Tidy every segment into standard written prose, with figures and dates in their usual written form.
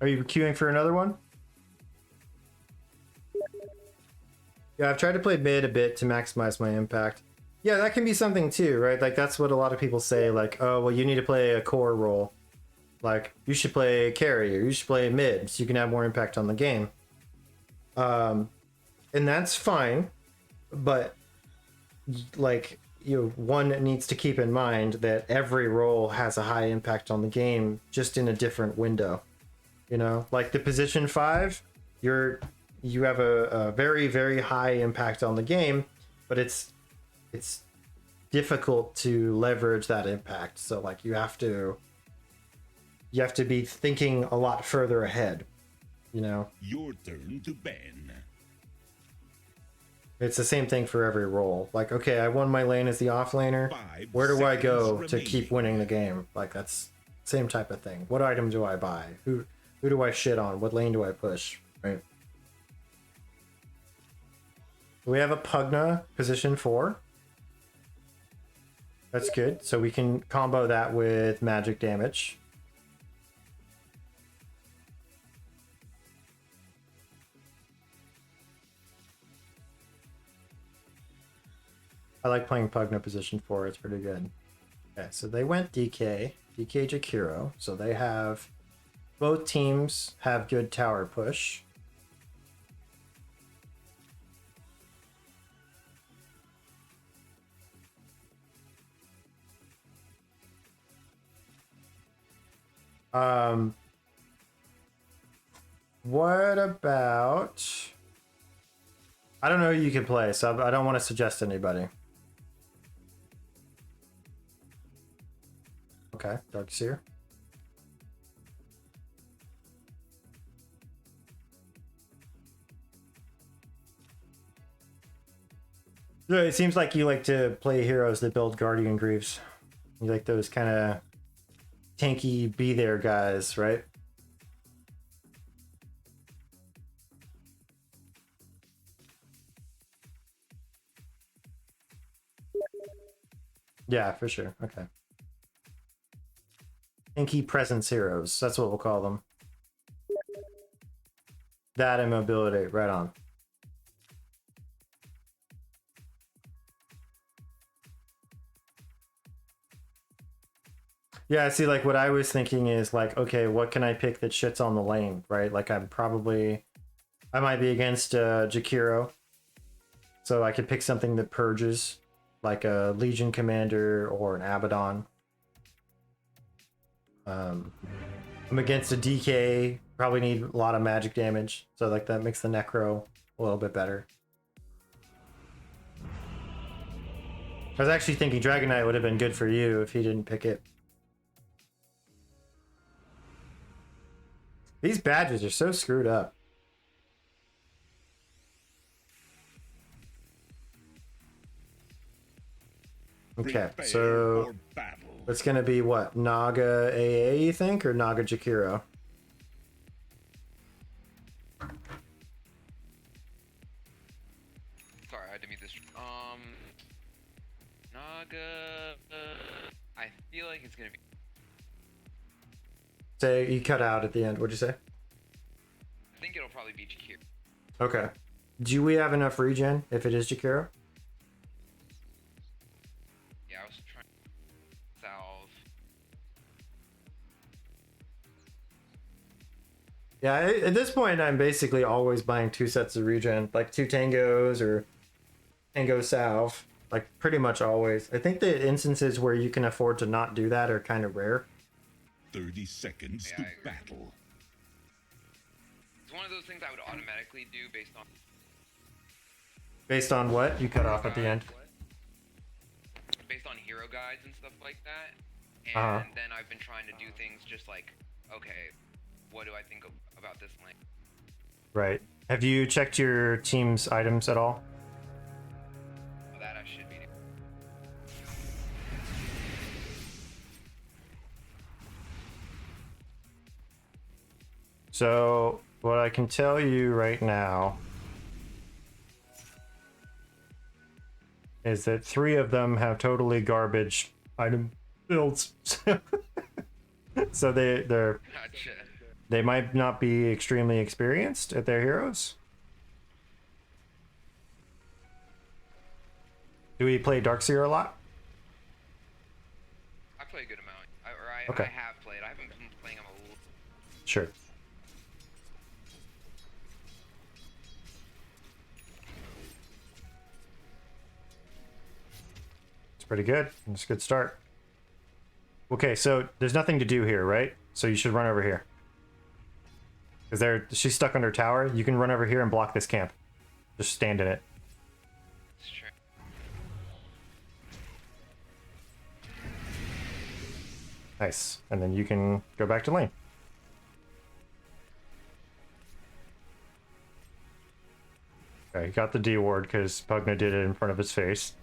Are you queuing for another one? Yeah, I've tried to play mid a bit to maximize my impact. Yeah, that can be something too, right? Like that's what a lot of people say, like, oh, well, you need to play a core role. Like, you should play carry or you should play mid so you can have more impact on the game. And that's fine, but like, one needs to keep in mind that every role has a high impact on the game, just in a different window. Like the position 5, you have a very, very high impact on the game, but it's difficult to leverage that impact. So like you have to be thinking a lot further ahead. Your turn to ban. It's the same thing for every role. Like, okay, I won my lane as the off laner. Where do I go to keep winning the game? Like, that's same type of thing. What item do I buy? Who do I shit on? What lane do I push? Right. We have a Pugna position 4. That's good. So we can combo that with magic damage. I like playing Pugna position 4. It's pretty good. Okay, so they went DK Jakiro. So they have... Both teams have good tower push. What about... I don't know who you can play, so I don't want to suggest anybody. Okay, Dark Seer. Yeah, it seems like you like to play heroes that build Guardian Greaves. You like those kind of tanky be there guys, right? Yeah, for sure. Okay. Tanky presence heroes. That's what we'll call them. That and mobility. Right on. Yeah, see, like what I was thinking is like, okay, what can I pick that shits on the lane, right? Like I might be against Jakiro. So I could pick something that purges, like a Legion Commander or an Abaddon. I'm against a DK, probably need a lot of magic damage. So like that makes the Necro a little bit better. I was actually thinking Dragon Knight would have been good for you if he didn't pick it. These badges are so screwed up. Okay, so it's gonna be what? Naga AA, you think, or Naga Jakiro? Sorry, I had to mute this. Naga. I feel like it's gonna be. Say you cut out at the end. What'd you say? I think it'll probably be Jakiro. Okay. Do we have enough regen if it is Jakiro? Yeah, I was trying to salve. Yeah, at this point, I'm basically always buying 2 sets of regen, like 2 tangos or tango salve, like pretty much always. I think the instances where you can afford to not do that are kind of rare. 30 seconds to battle. It's one of those things I would automatically do based on. Based on what? You cut off at the end. Based on hero guides and stuff like that. And then I've been trying to do things just like, okay, what do I think about this lane? Right. Have you checked your team's items at all? That I should be. So, what I can tell you right now is that 3 of them have totally garbage item builds. So they're They might not be extremely experienced at their heroes. Do we play Darkseer a lot? I play a good amount. Okay. I have played. I haven't been playing him a little. Sure. It's pretty good. It's a good start. Okay, so there's nothing to do here, right? So you should run over here. Because she's stuck under tower. You can run over here and block this camp. Just stand in it. It's true. Nice. And then you can go back to lane. Okay, he got the D ward because Pugna did it in front of his face.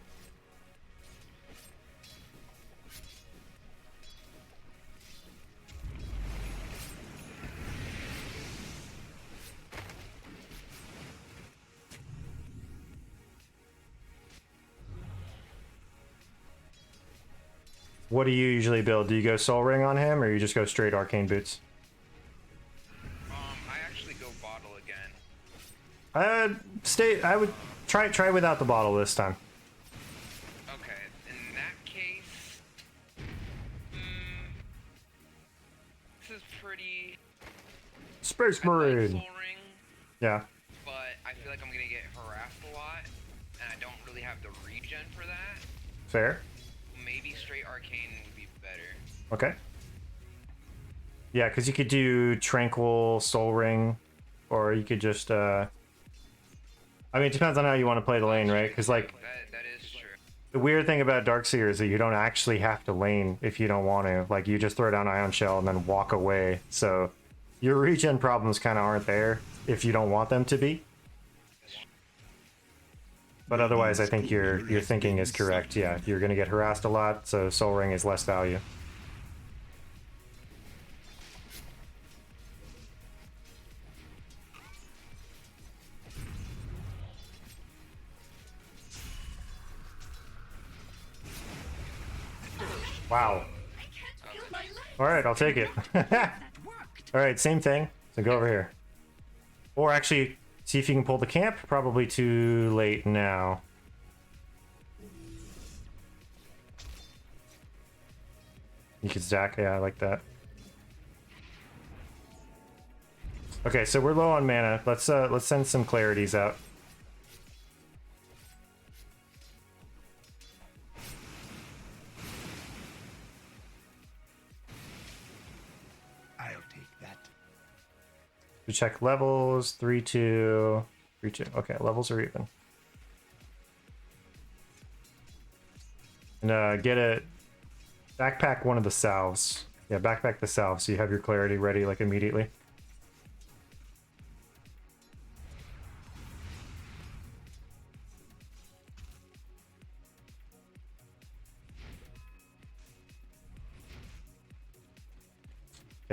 What do you usually build? Do you go Soul Ring on him, or you just go straight Arcane Boots? I actually go bottle again. I would try without the bottle this time. Okay, in that case, this is pretty. Space I like Marine. Soul Ring, Yeah. but I feel like I'm gonna get harassed a lot, and I don't really have the regen for that. Fair. Maybe straight arcane would be better. Okay. Yeah, because you could do Tranquil, Soul Ring, or you could just, I mean, it depends on how you want to play the lane, right? Because, like, That is true. the weird thing about Darkseer is that you don't actually have to lane if you don't want to. Like, you just throw down Ion Shell and then walk away. So, your regen problems kind of aren't there if you don't want them to be. But otherwise, I think your thinking is correct. Yeah, you're going to get harassed a lot, so Soul Ring is less value. Wow. Alright, I'll take it. Alright, same thing. So go over here. Or actually, see if you can pull the camp. Probably too late now. You can stack, yeah, I like that. Okay, so we're low on mana. Let's send some clarities out. I'll take that. We check levels, 3-2, 3-2. Okay, levels are even. And get a backpack one of the salves. Yeah, backpack the salve so you have your clarity ready like immediately.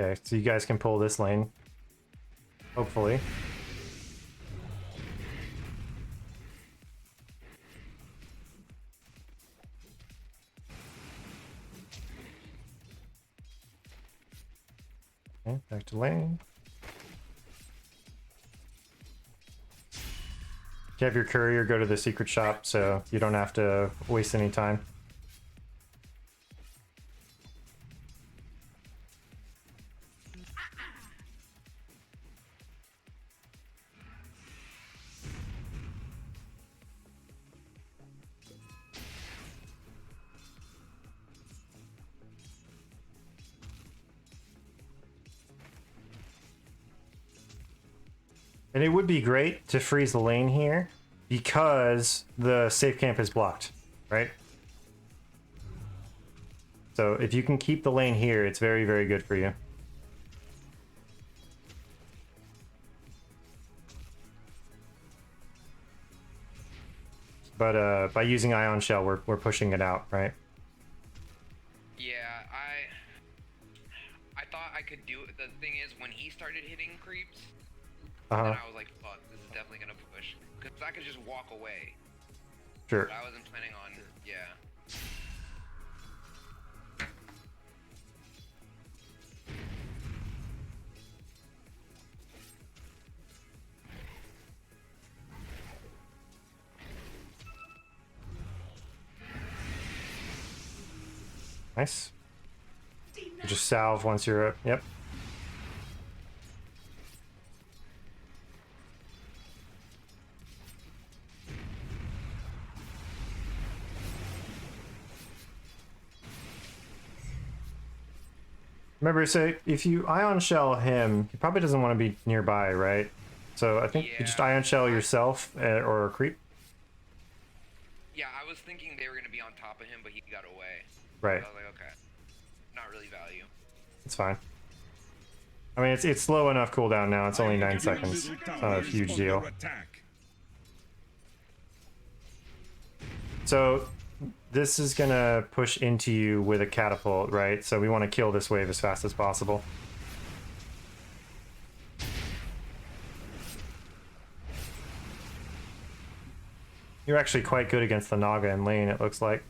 Okay, so you guys can pull this lane. Hopefully. Okay, back to lane. You have your courier go to the secret shop so you don't have to waste any time. And it would be great to freeze the lane here because the safe camp is blocked, right? So if you can keep the lane here, it's very, very good for you. But by using Ion Shell, we're pushing it out, right? Yeah, I thought I could do it. The thing is, when he started hitting creeps, then I was like, fuck, this is definitely gonna push. Because I could just walk away. Sure. But I wasn't planning on, yeah. Nice. You just salve once you're up. Yep. Remember, so if you Ion Shell him, he probably doesn't want to be nearby, right? So I think you just Ion Shell yourself or a creep. Yeah, I was thinking they were going to be on top of him, but he got away. Right. So I was like, okay. Not really value. It's fine. I mean, it's slow enough cooldown now. It's only 9 seconds. It's not a huge deal. So this is gonna push into you with a catapult, right? So we want to kill this wave as fast as possible. You're actually quite good against the Naga in lane, it looks like.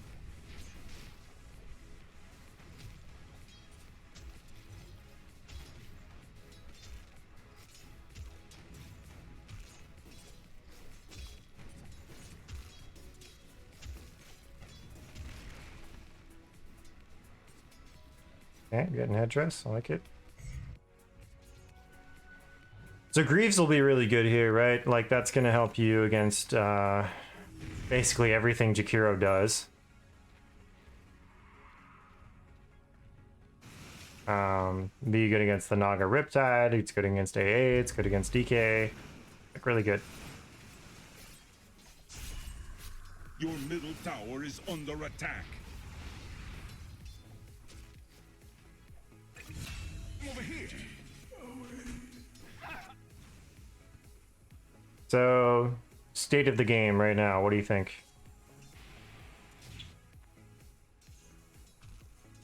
Okay, getting headdress. I like it. So Greaves will be really good here, right? Like, that's going to help you against basically everything Jakiro does. Be good against the Naga Riptide. It's good against AA. It's good against DK. Like, really good. Your middle tower is under attack. Over here. So, state of the game right now. What do you think?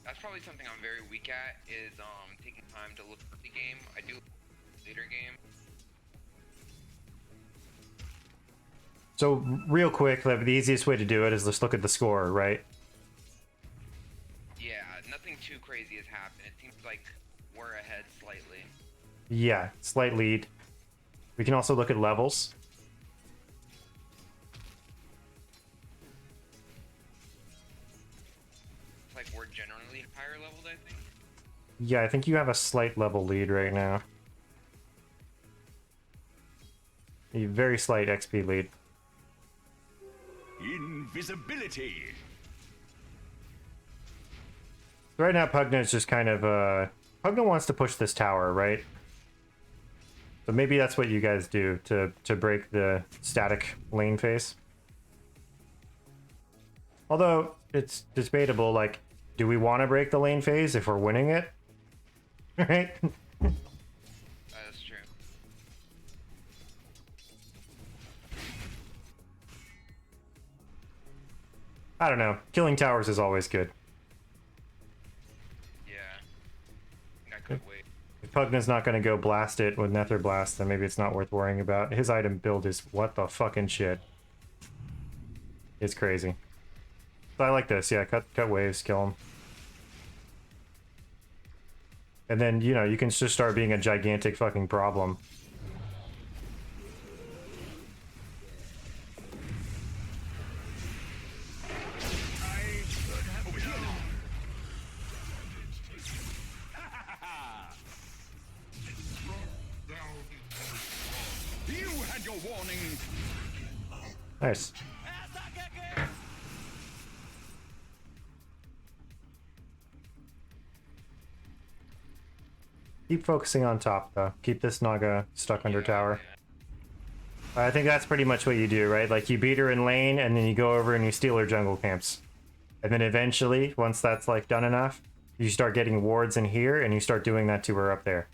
That's probably something I'm very weak at, is taking time to look at the game. I do later game. So, real quick, the easiest way to do it is just look at the score, right? Yeah, nothing too crazy has happened. It seems like we're ahead slightly. Yeah, slight lead. We can also look at levels. It's like we're generally higher leveled, I think. Yeah, I think you have a slight level lead right now. A very slight XP lead. Invisibility. Right now, Pugna is just kind of, Pugna wants to push this tower, right? So maybe that's what you guys do to break the static lane phase. Although, it's debatable, like, do we want to break the lane phase if we're winning it? Right? That's true. I don't know. Killing towers is always good. Yeah. I could wait. If Pugna's not going to go blast it with Nether Blast, then maybe it's not worth worrying about. His item build is what the fucking shit. It's crazy. So I like this. Yeah, cut waves, kill him. And then, you know, you can just start being a gigantic fucking problem. You had your warning. Nice. Keep focusing on top, though. Keep this Naga stuck under tower. I think that's pretty much what you do, right? Like, you beat her in lane, and then you go over and you steal her jungle camps. And then eventually, once that's, like, done enough, you start getting wards in here, and you start doing that to her up there.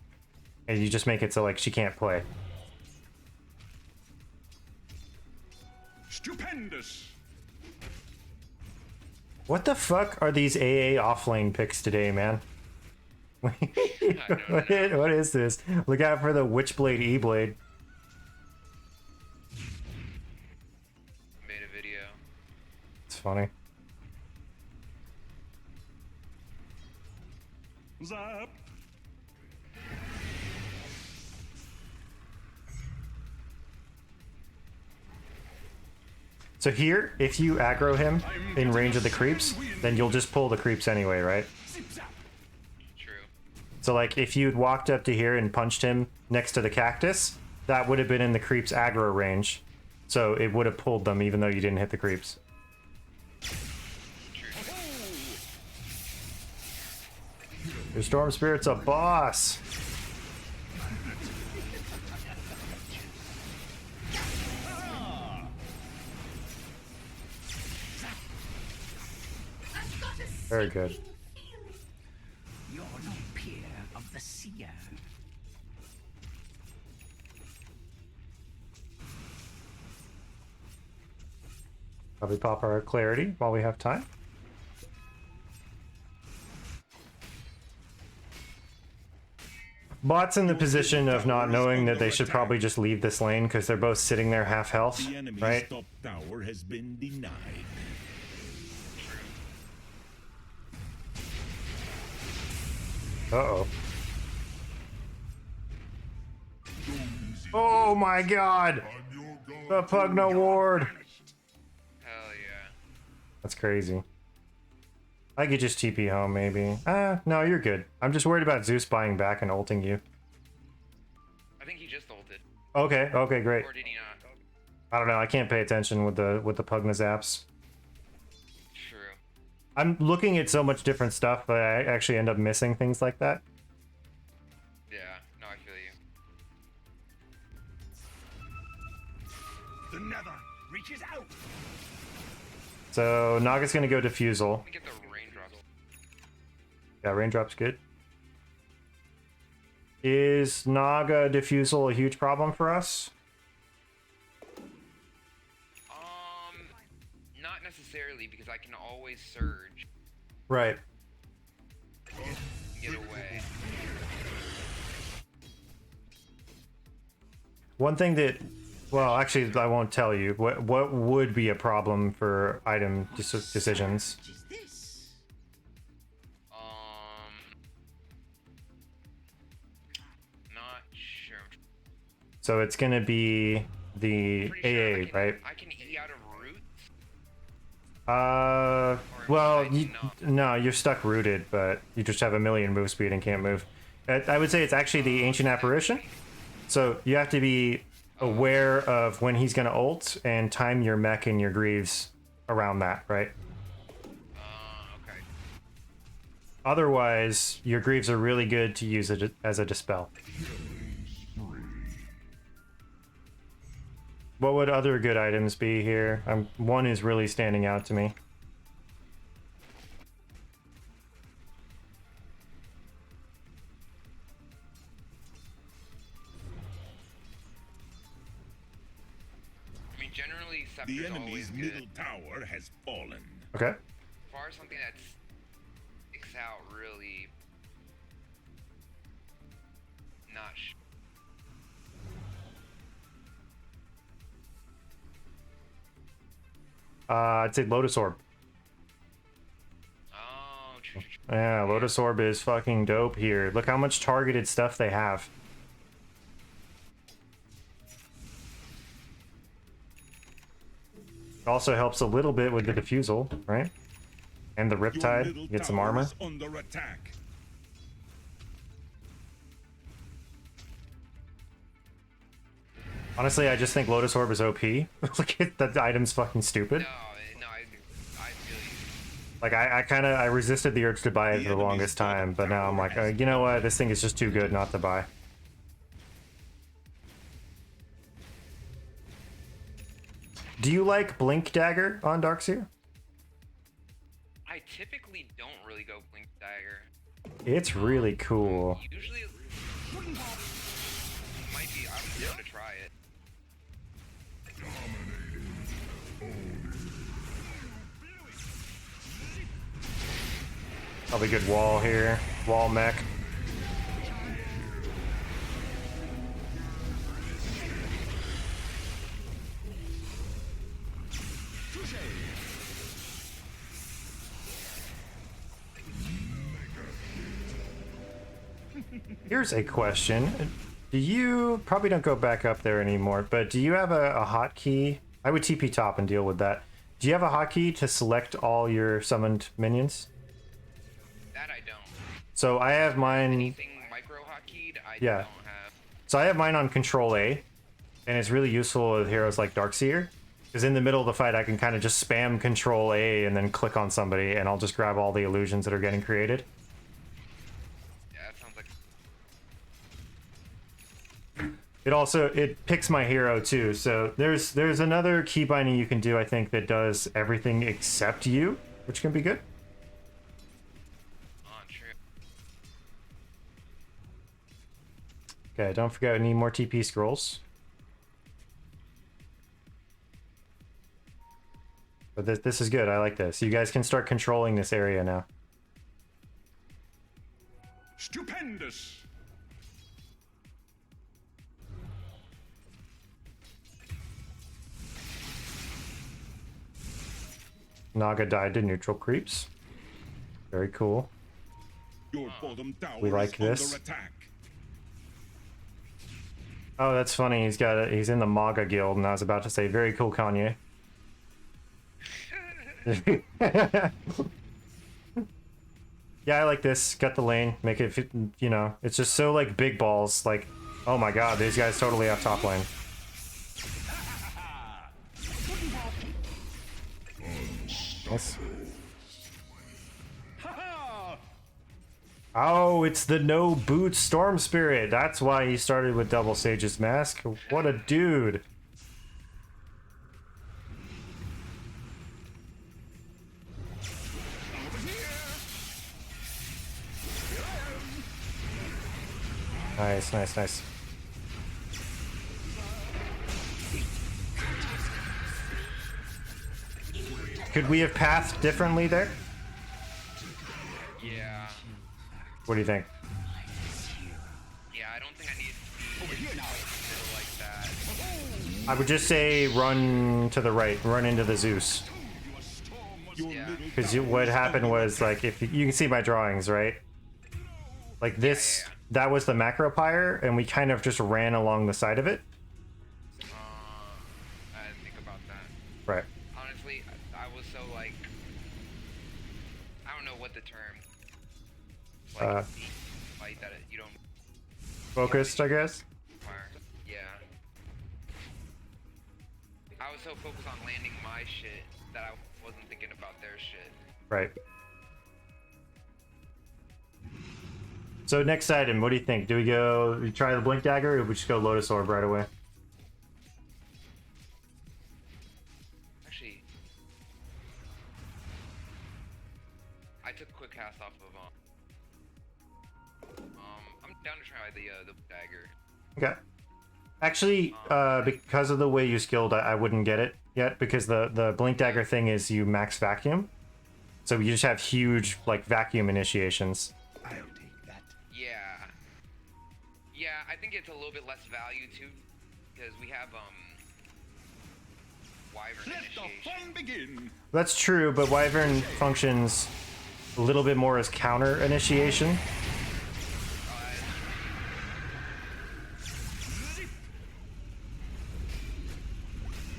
And you just make it so, like, she can't play. Stupendous. What the fuck are these AA offlane picks today, man? What is this? Look out for the Witchblade E-Blade. Made a video. It's funny. Zap. So here, if you aggro him in range of the creeps, then you'll just pull the creeps anyway, right? True. So like if you'd walked up to here and punched him next to the cactus, that would have been in the creeps aggro range. So it would have pulled them even though you didn't hit the creeps. Your Storm Spirit's a boss! Very good. You're no peer of the Seer. Probably pop our clarity while we have time. Bot's in the position of not knowing that they should probably just leave this lane because they're both sitting there half health, The enemy's right? top tower has been denied. Uh-oh. Oh my god! The Pugna Ward! Hell yeah. That's crazy. I could just TP home, maybe. No, you're good. I'm just worried about Zeus buying back and ulting you. I think he just ulted. Okay, okay, great. Or did he not? I don't know, I can't pay attention with the Pugna zaps. True. I'm looking at so much different stuff that I actually end up missing things like that. Yeah, no, I feel you. The nether reaches out. So Naga's gonna go Diffusal. Let me get the raindrops. Yeah, Raindrop's good. Is Naga Diffusal a huge problem for us? Not necessarily, because I can always surge Right. and get away. One thing that, well, actually, I won't tell you. What would be a problem for item decisions? What is this? Not sure. So it's gonna be the Pretty sure AA, right? I can eat out of roots. Well, no, you're stuck rooted, but you just have a million move speed and can't move. I would say it's actually the Ancient Apparition. So you have to be aware of when he's gonna ult and time your mech and your greaves around that, right? Okay. Otherwise, your greaves are really good to use it as a dispel. What would other good items be here? One is really standing out to me. I mean, generally, The Scepter's always enemy's good. middle tower has fallen. Okay. As far as something that sticks out, really, not sure. I'd say Lotus Orb. Oh, true. Yeah, Lotus Orb is fucking dope here. Look how much targeted stuff they have. It also helps a little bit with the Diffusal, right? And the Your Riptide, middle get some tower armor. is under attack. Honestly, I just think Lotus Orb is OP. Like, that item's fucking stupid. No, I feel you. Like, I resisted the urge to buy it for the longest time, but now I'm like, you know what? This thing is just too good not to buy. Do you like Blink Dagger on Darkseer? I typically don't really go Blink Dagger. It's really cool. Usually, might be. I'm down to try it. Probably good wall here. Wall mech. Here's a question. Do you probably don't go back up there anymore, but do you have a hotkey I would TP top and deal with that. Do you have a hotkey to select all your summoned minions? That I don't. So I have mine. Anything micro hotkeyed, I Yeah. don't have. So I have mine on Control A, and it's really useful with heroes like Darkseer. Because in the middle of the fight, I can kind of just spam Control A and then click on somebody, and I'll just grab all the illusions that are getting created. Yeah, that sounds like. It picks my hero too. So there's another key binding you can do, I think, that does everything except you, which can be good. Oh, true. Okay, don't forget, we need more TP scrolls. But this is good. I like this. You guys can start controlling this area now. Stupendous. Naga died to neutral creeps. Very cool. Your bottom tower We like is this. under attack. Oh, that's funny. He's in the MAGA guild, and I was about to say, very cool, Kanye. Yeah, I like this. Cut the lane. Make it, you know, it's just so like big balls. Like, oh my god, these guys totally have top lane. Nice. Oh, it's the no boot storm spirit. That's why he started with double Sage's mask. What a dude. Nice, nice, nice. Could we have pathed differently there? Yeah. What do you think? Yeah, I don't think I need to be in the middle like that. I would just say run to the right, run into the Zeus. Your Yeah. middle Because tower what is happened under was, like, if you can see my drawings, right? Like this, yeah. that was the macro pyre, and we kind of just ran along the side of it. I didn't think about that. Right. Honestly, I was so like, I don't know what the term. Like, fight that you don't Focused, I guess. fire. Yeah. I was so focused on landing my shit that I wasn't thinking about their shit. Right. So next item, what do you think? Do we try the Blink Dagger, or we just go Lotus Orb right away? Actually, I took a quick cast off of I'm down to try the dagger. Okay. Actually, because of the way you skilled, I wouldn't get it yet, because the Blink Dagger thing is you max vacuum. So you just have huge, like, vacuum initiations. I'll take that. Yeah. Yeah, I think it's a little bit less value too, because we have Wyvern Let the initiation. fun begin. That's true, but Wyvern functions a little bit more as counter initiation.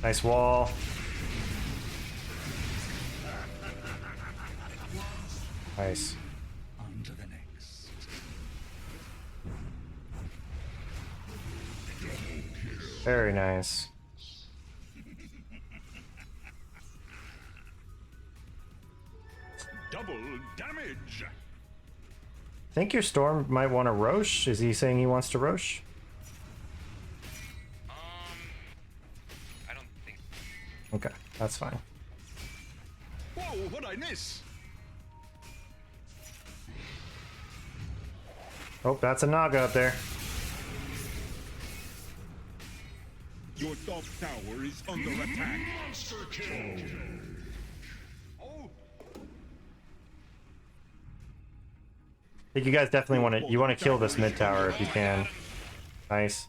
Nice wall. Nice. On to the next. Very nice. Double damage. I think your Storm might want to Roche. Is he saying he wants to Roche? I don't think. Okay, that's fine. Whoa, what'd I miss? Oh, that's a Naga up there. Your top tower is under attack. Monster kill. Oh, I think you guys definitely want to kill this mid tower if you can. Nice.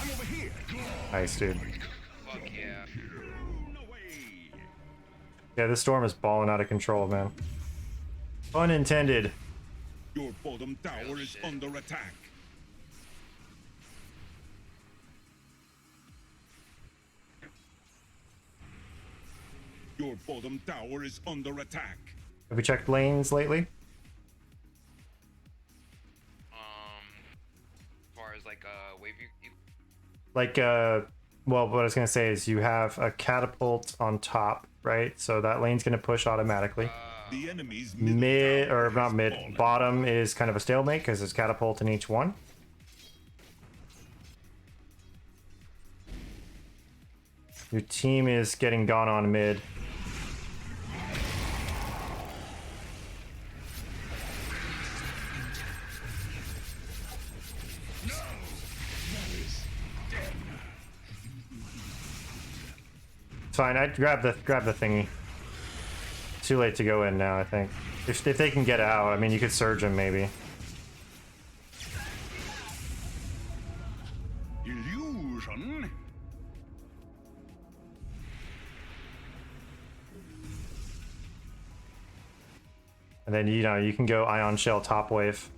I'm over here. Nice, dude. Fuck yeah. No way. Yeah, this Storm is balling out of control, man. Unintended. Your bottom tower is shit. under attack. Your bottom tower is under attack. Have we checked lanes lately? As far as like wave you Like, well, what I was gonna say is you have a catapult on top, right? So that lane's gonna push automatically. The enemy's Mid, tower or not has mid, fallen. bottom is kind of a stalemate because there's catapult in each one. Your team is getting gone on mid. It's fine. I'd grab the thingy. Too late to go in now, I think. If they can get out, I mean, you could surge them maybe. Illusion. And then, you know, you can go Ion Shell top wave.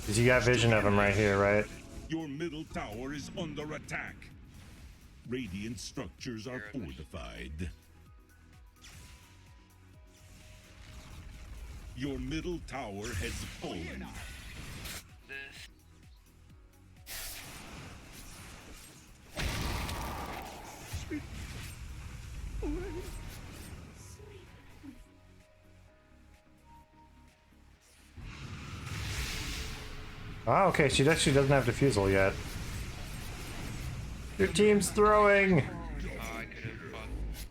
Because you got vision of them right here, right? Your middle tower is under attack. Radiant structures are fortified. Your middle tower has fallen. this. Oh, okay, she actually doesn't have defusal yet. Your team's throwing! I could have fucked.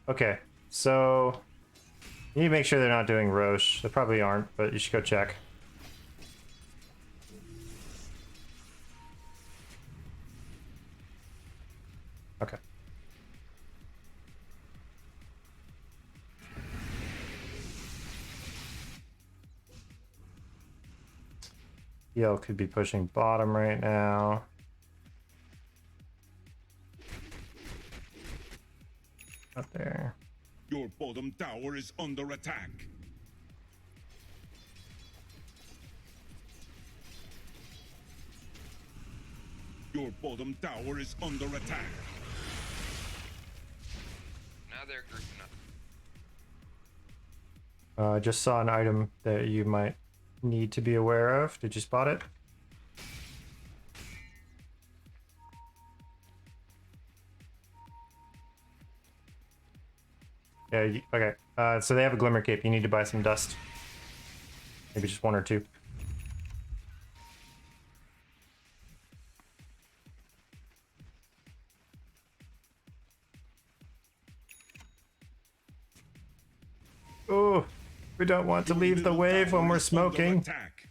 Okay, so... You need to make sure they're not doing Roche. They probably aren't, but you should go check. Okay. Yell could be pushing bottom right now. Up there. Your bottom tower is under attack. Your bottom tower is under attack. Now they're grouping up. I just saw an item that you might need to be aware of. Did you spot it? Yeah, okay. So they have a Glimmer Cape. You need to buy some dust. Maybe just one or two. Oh, we don't want to leave the Middle wave when tower we're is under smoking. attack.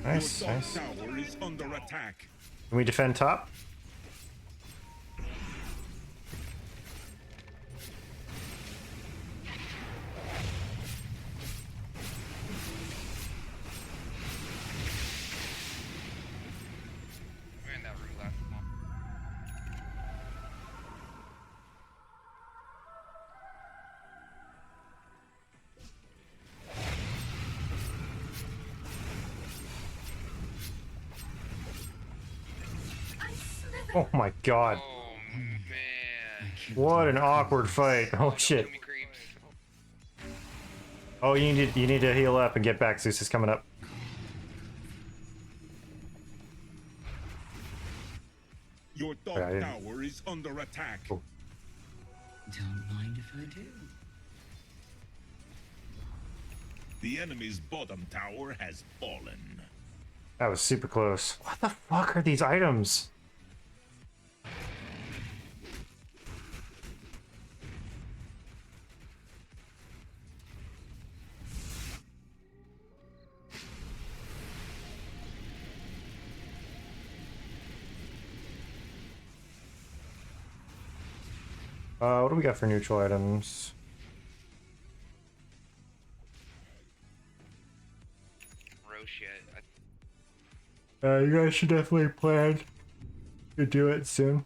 Nice, Your nice. top tower is under attack. Can we defend top? We're in that room last month. Oh my god. Oh man. What an awkward fight. Oh shit. Enemy creeps. Oh, you need to heal up and get back. Zeus is coming up. Your top Okay, I didn't- tower is under attack. Oh. Don't mind if I do. The enemy's bottom tower has fallen. That was super close. What the fuck are these items? What do we got for neutral items? Roche yet. You guys should definitely plan to do it soon.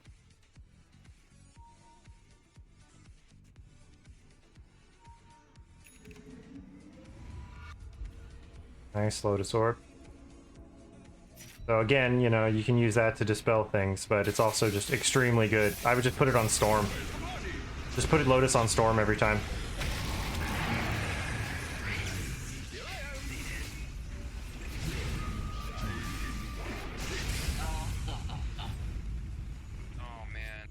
Nice Lotus Orb. So again, you know, you can use that to dispel things, but it's also just extremely good. I would just put it on Storm. Just put Lotus on Storm every time. Oh man.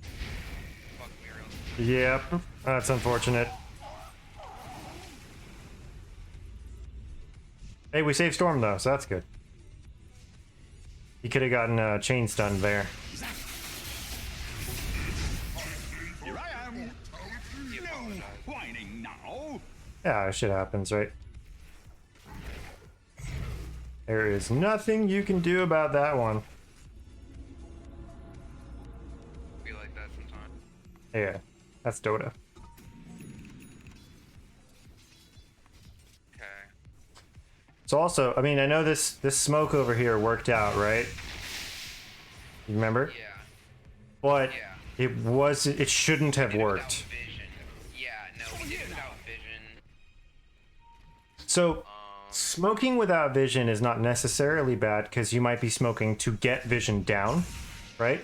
Fuck me real. Yep, that's unfortunate. Hey, we saved Storm though, so that's good. He could have gotten chain stunned there. Here I am. No whining now. Yeah, shit happens, right? There is nothing you can do about that one. Be like that sometimes. Yeah, that's Dota. Okay. So also, I mean, I know this smoke over here worked out, right? You remember? Yeah. But Yeah. it shouldn't have Did it without worked. vision. Yeah, no, we did it without vision. So smoking without vision is not necessarily bad because you might be smoking to get vision down, right?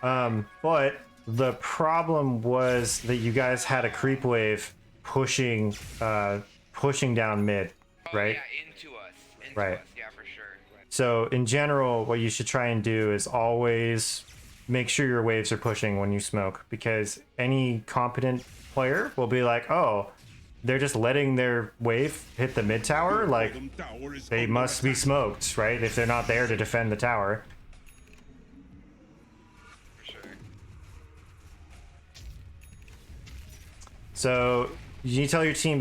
But the problem was that you guys had a creep wave pushing down mid, Oh, right? yeah, into us. Into Right. us, yeah, for sure. So in general, what you should try and do is always make sure your waves are pushing when you smoke, because any competent player will be like, oh, they're just letting their wave hit the mid tower, like Bottom tower is they under must be attack. smoked, right? If they're not there to defend the tower. For sure. So you need to tell your team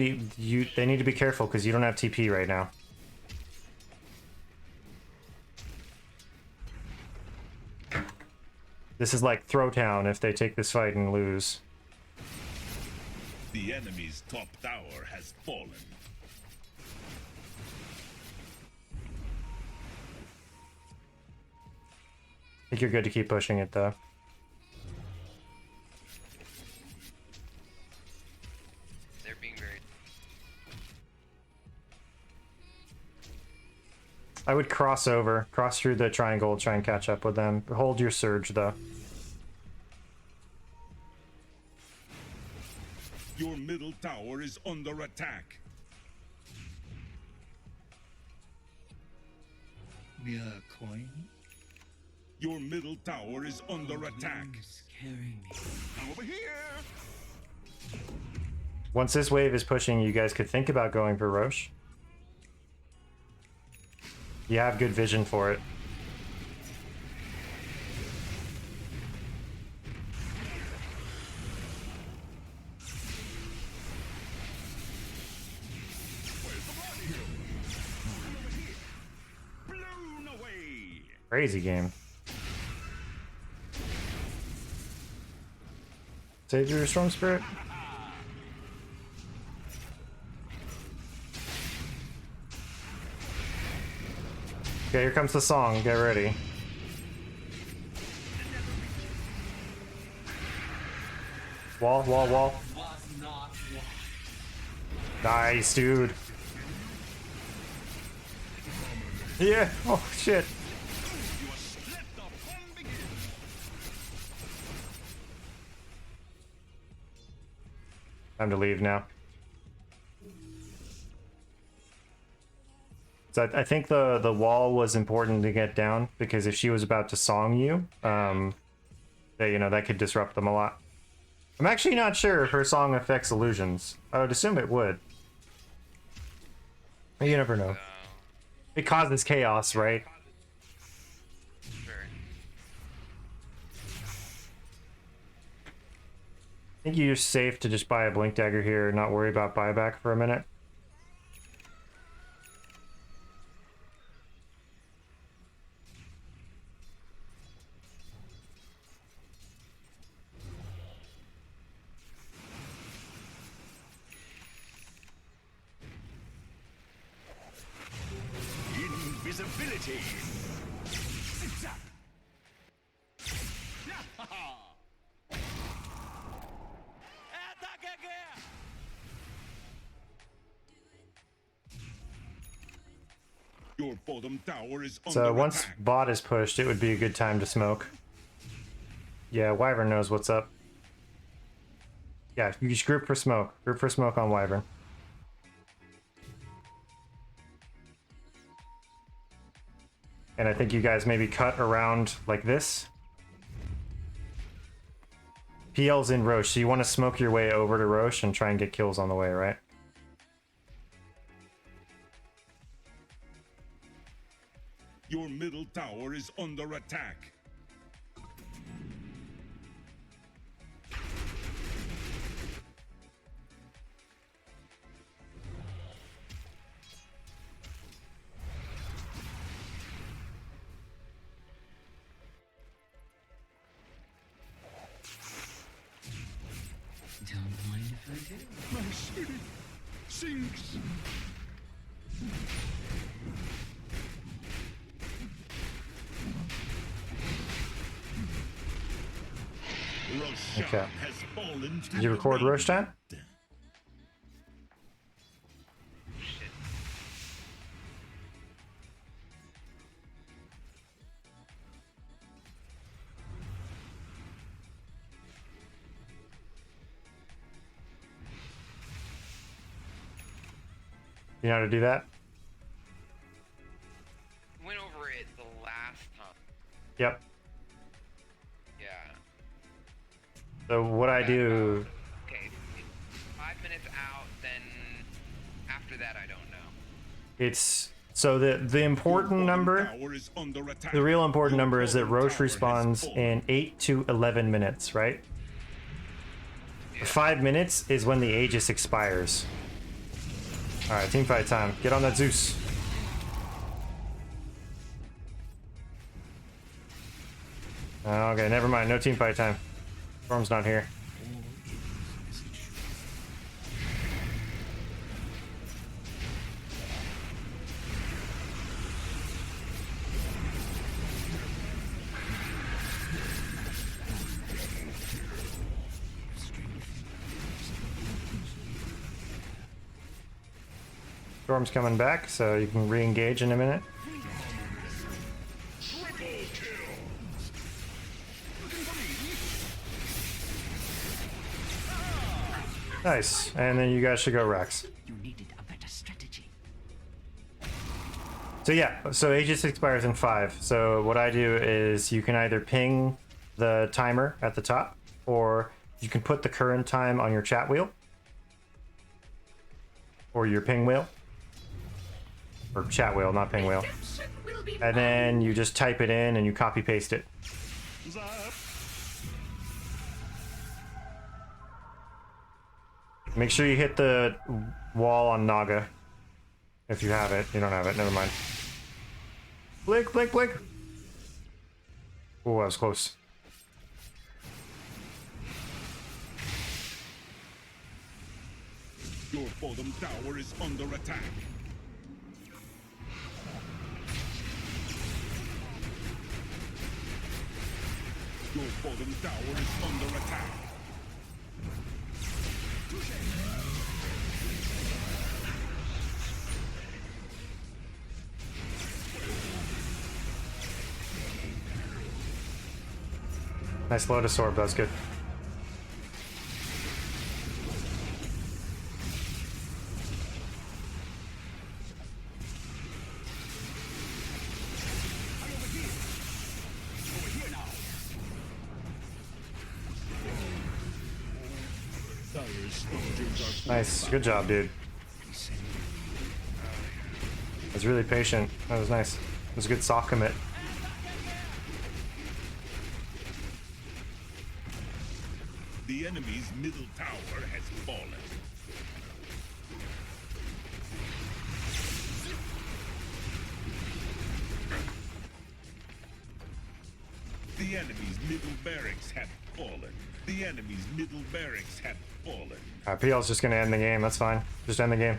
they need to be careful because you don't have TP right now. This is like Throwtown if they take this fight and lose. The enemy's top tower has fallen. I think you're good to keep pushing it though. They're being very. I would cross through the triangle, try and catch up with them. Hold your surge though. Your middle tower is under attack. We are coin. Your middle tower is under attack. Carry me. Over here. Once this wave is pushing, you guys could think about going for Roche. You have good vision for it. Blown away. Crazy game. Save your Storm Spirit. Okay, here comes the song. Get ready. Wall, wall, wall. Nice, dude. Yeah. Oh, shit. Let the fun begin. Time to leave now. So I think the wall was important to get down because if she was about to song you, that could disrupt them a lot. I'm actually not sure if her song affects illusions. I would assume it would. You never know. It causes chaos, right? Sure. I think you're safe to just buy a Blink Dagger here and not worry about buyback for a minute. Invisibility. Zigzag. Your bottom tower is So under once attack. bot is pushed, it would be a good time to smoke. Yeah, Wyvern knows what's up. Yeah, you just group for smoke. Group for smoke on Wyvern. And I think you guys maybe cut around like this. PL's in Roche, so you want to smoke your way over to Roche and try and get kills on the way, right? Your middle tower is under attack. Don't mind if I do. My spirit sinks. Roshan Okay. has fallen to Did you the record Roche time? Shit. You know how to do that? Went over it the last time. Yep. Yeah. So what I do... Okay, 5 minutes out, then after that I don't know. It's... So the important number... Tower is under attack. The real important Your number is that bottom Roche tower has respawns fallen. in 8 to 11 minutes, right? 5 minutes is when the Aegis expires. Alright, team fight time. Get on that Zeus. Okay, never mind. No team fight time. Storm's not here. Storm's coming back, so you can re-engage in a minute. Nice, and then you guys should go Rex. You needed a better strategy. So yeah, so Aegis expires in 5. So what I do is you can either ping the timer at the top, or you can put the current time on your chat wheel, or your ping wheel, or chat wheel, not ping wheel. And then you just type it in and you copy paste it. Make sure you hit the wall on Naga. If you have it. You don't have it. Never mind. Blink, blink, blink. Oh, that was close. Your bottom tower is under attack. Your bottom tower is under attack. Nice Lotus Orb. That was good. Nice. Good job, dude. I was really patient. That was nice. It was a good soft commit. The enemy's middle tower has fallen. The enemy's middle barracks have fallen. The enemy's middle barracks have fallen. Alright, PL's just gonna end the game. That's fine. Just end the game.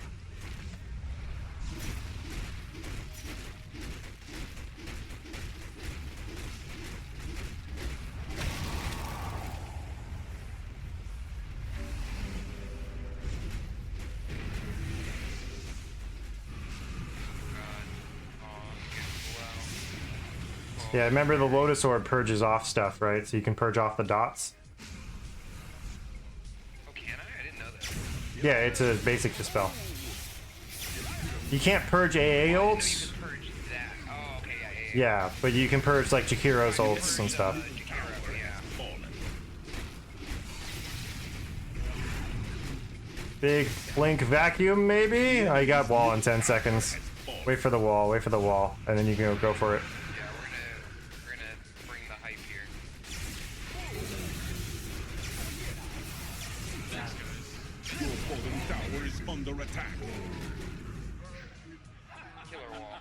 Yeah, remember the Lotus Orb purges off stuff, right? So you can purge off the dots. Oh, can I didn't know that. Yeah, it's a basic dispel. You can't purge AA Oh, ults. you can purge that. Oh, okay, yeah. Yeah, but you can purge like Jakiro's ults and stuff. Jakiro, yeah. Big blink vacuum, maybe? I got wall in 10 seconds. Wait for the wall, wait for the wall, and then you can go for it. Yeah, we're gonna bring the hype here. Your bottom tower is under attack. Killer wall.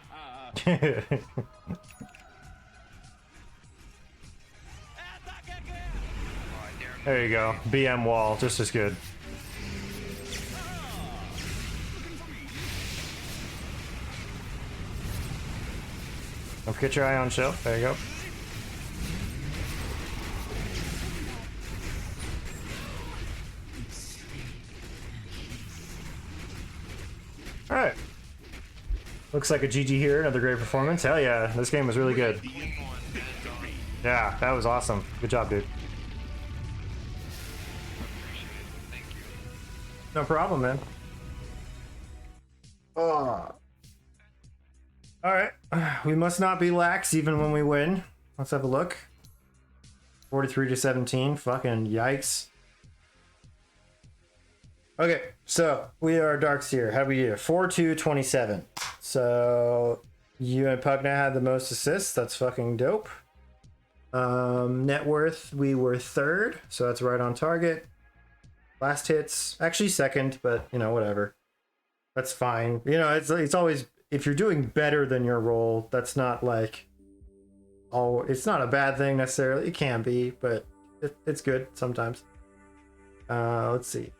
There you go. BM wall, just as good. Don't forget your Ion Shell. There you go. Alright. Looks like a GG here. Another great performance. Hell yeah. This game was really good. Yeah, that was awesome. Good job, dude. No problem, man. Oh. Alright. We must not be lax even when we win. Let's have a look. 43 to 17. Fucking yikes. Okay, so we are Dark Seer. How do we do? 4-2-27. So you and Pugna had the most assists. That's fucking dope. Net worth, we were third, so that's right on target. Last hits, actually second, but you know, whatever. That's fine. You know, it's always, if you're doing better than your role, that's not like, oh, it's not a bad thing necessarily. It can be, but it's good sometimes. Let's see.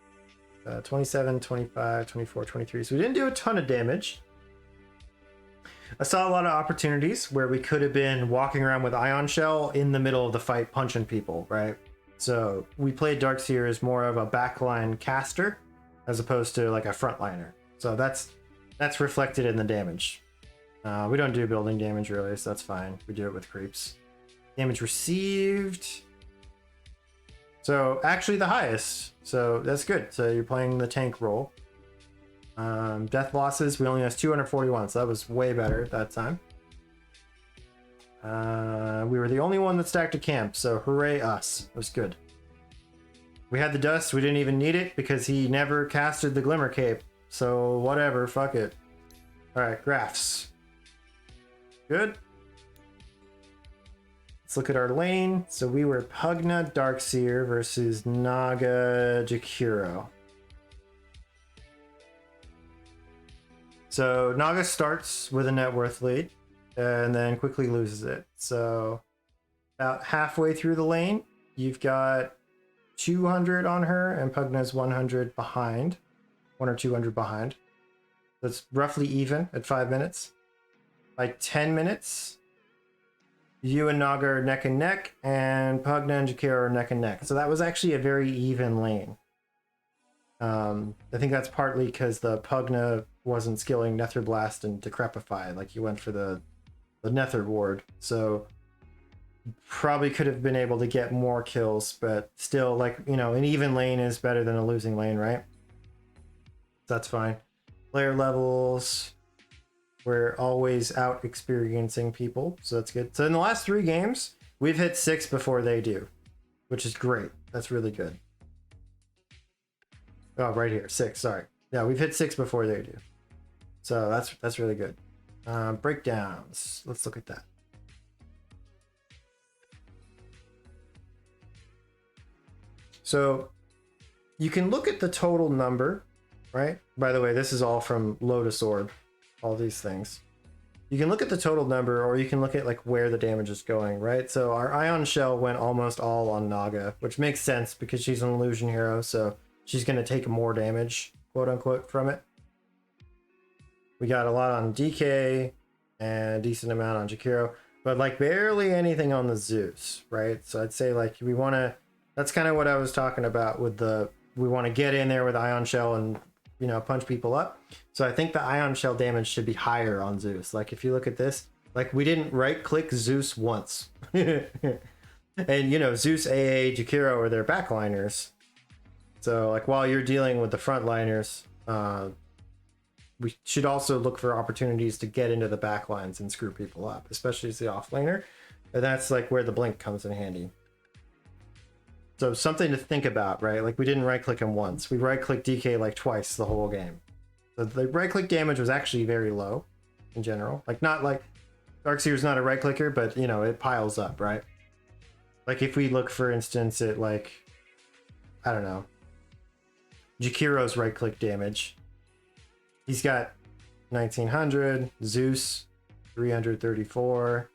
27, 25, 24, 23. So we didn't do a ton of damage. I saw a lot of opportunities where we could have been walking around with Ion Shell in the middle of the fight, punching people, right? So we played Darkseer as more of a backline caster as opposed to like a frontliner. So that's reflected in the damage. We don't do building damage really, so that's fine. We do it with creeps. Damage received. So actually the highest. So that's good. So you're playing the tank role. Death losses, we only lost 241, so that was way better that time. We were the only one that stacked a camp, so hooray us. It was good. We had the dust, we didn't even need it because he never casted the Glimmer Cape. So whatever, fuck it. Alright, graphs. Good. Let's look at our lane. So we were Pugna Darkseer versus Naga Jakiro. So Naga starts with a net worth lead and then quickly loses it. So about halfway through the lane, you've got 200 on her and Pugna's 100 behind, 1 or 200 behind. That's roughly even at 5 minutes. By 10 minutes, you and Naga are neck and neck, and Pugna and Jakiro are neck and neck. So that was actually a very even lane. I think that's partly because the Pugna wasn't skilling Nether Blast and Decrepify, like you went for the Nether Ward. So probably could have been able to get more kills, but still, like, you know, an even lane is better than a losing lane, right? That's fine. Player levels, we're always out experiencing people, so that's good. So in the last 3 games, we've hit 6 before they do, which is great. That's really good. Oh, right here, 6, sorry. Yeah, we've hit 6 before they do. So that's really good. Breakdowns, let's look at that. So you can look at the total number, right? By the way, this is all from Lotus Orb, all these things. You can look at the total number, or you can look at like where the damage is going, right? So our Ion Shell went almost all on Naga, which makes sense because she's an illusion hero, so she's going to take more damage, quote unquote, from it. We got a lot on DK and a decent amount on Jakiro, but like barely anything on the Zeus, right? So I'd say like we want to, that's kind of what I was talking about with the, we want to get in there with Ion Shell and, you know, punch people up. So I think the Ion Shell damage should be higher on Zeus. Like if you look at this, Like, we didn't right-click Zeus once. And, you know, Zeus, AA, Jakiro are their backliners. So, like, while you're dealing with the frontliners, we should also look for opportunities to get into the backlines and screw people up, especially as the offlaner. And that's, like, where the blink comes in handy. So, something to think about, right? Like, we didn't right-click him once. We right-clicked DK, like, twice the whole game. So, the right-click damage was actually very low in general. Like, not like... Darkseer's not a right-clicker, but, you know, it piles up, right? Like, if we look, for instance, at, like, I don't know, Jakiro's right-click damage, he's got 1900, Zeus, 334,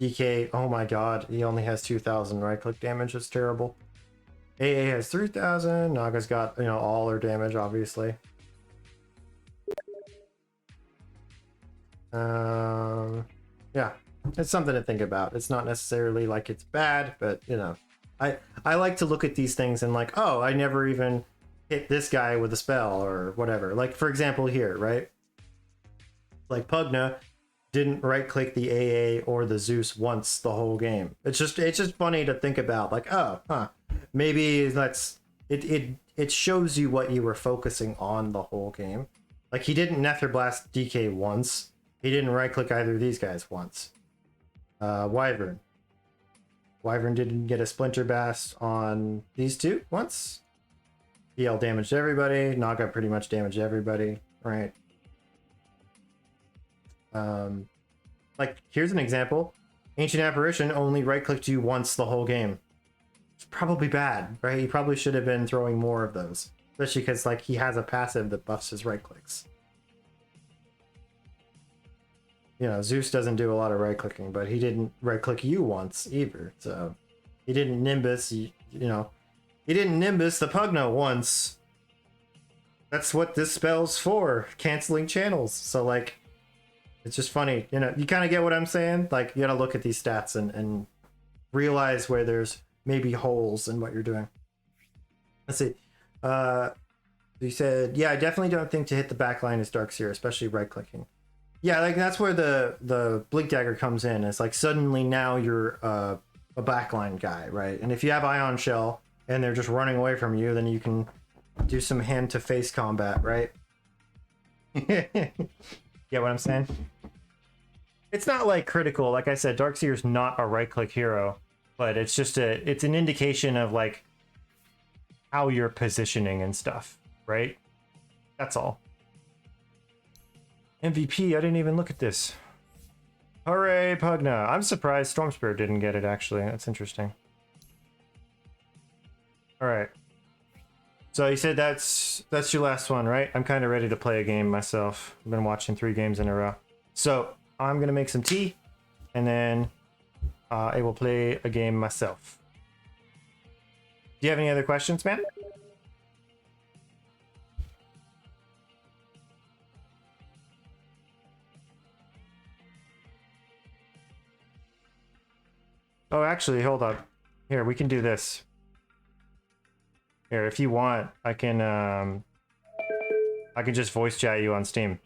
DK, oh my god, he only has 2000 right-click damage, that's terrible. AA has 3000, Naga's got, you know, all their damage, obviously. Yeah, it's something to think about. It's not necessarily like it's bad, but you know, I like to look at these things and like, oh, I never even hit this guy with a spell or whatever. Like, for example, here, right? Like, Pugna didn't right click the AA or the Zeus once the whole game. It's just funny to think about, like, oh, huh, maybe that's it shows you what you were focusing on the whole game. Like, he didn't Nether Blast DK once. He didn't right click either of these guys once. Wyvern didn't get a Splinter Blast on these two once. EL damaged everybody. Naga pretty much damaged everybody, right? Like, here's an example. Ancient Apparition only right clicked you once the whole game. It's probably bad, right? He probably should have been throwing more of those, especially because, like, he has a passive that buffs his right clicks. You know, Zeus doesn't do a lot of right clicking, but he didn't right click you once either. So he didn't Nimbus, you know, he didn't Nimbus the Pugna once. That's what this spell's for, canceling channels. So, like, it's just funny, you know, you kind of get what I'm saying? Like, you gotta look at these stats and realize where there's maybe holes in what you're doing. Let's see. You said, yeah, I definitely don't think to hit the backline is Darkseer, especially right clicking. Yeah, like, that's where the Blink Dagger comes in. It's like, suddenly now you're a backline guy, right? And if you have Ion Shell and they're just running away from you, then you can do some hand-to-face combat, right? Get what I'm saying? It's not, like, critical. Like I said, Darkseer's not a right-click hero, but it's just it's an indication of, like, how you're positioning and stuff, right? That's all. MVP, I didn't even look at this. Hooray, Pugna. I'm surprised Storm Spirit didn't get it, actually. That's interesting. Alright. So you said that's your last one, right? I'm kind of ready to play a game myself. I've been watching 3 games in a row. So I'm going to make some tea, and then I will play a game myself. Do you have any other questions, man? Oh, actually, hold on. Here, we can do this. Here, if you want, I can just voice chat you on Steam.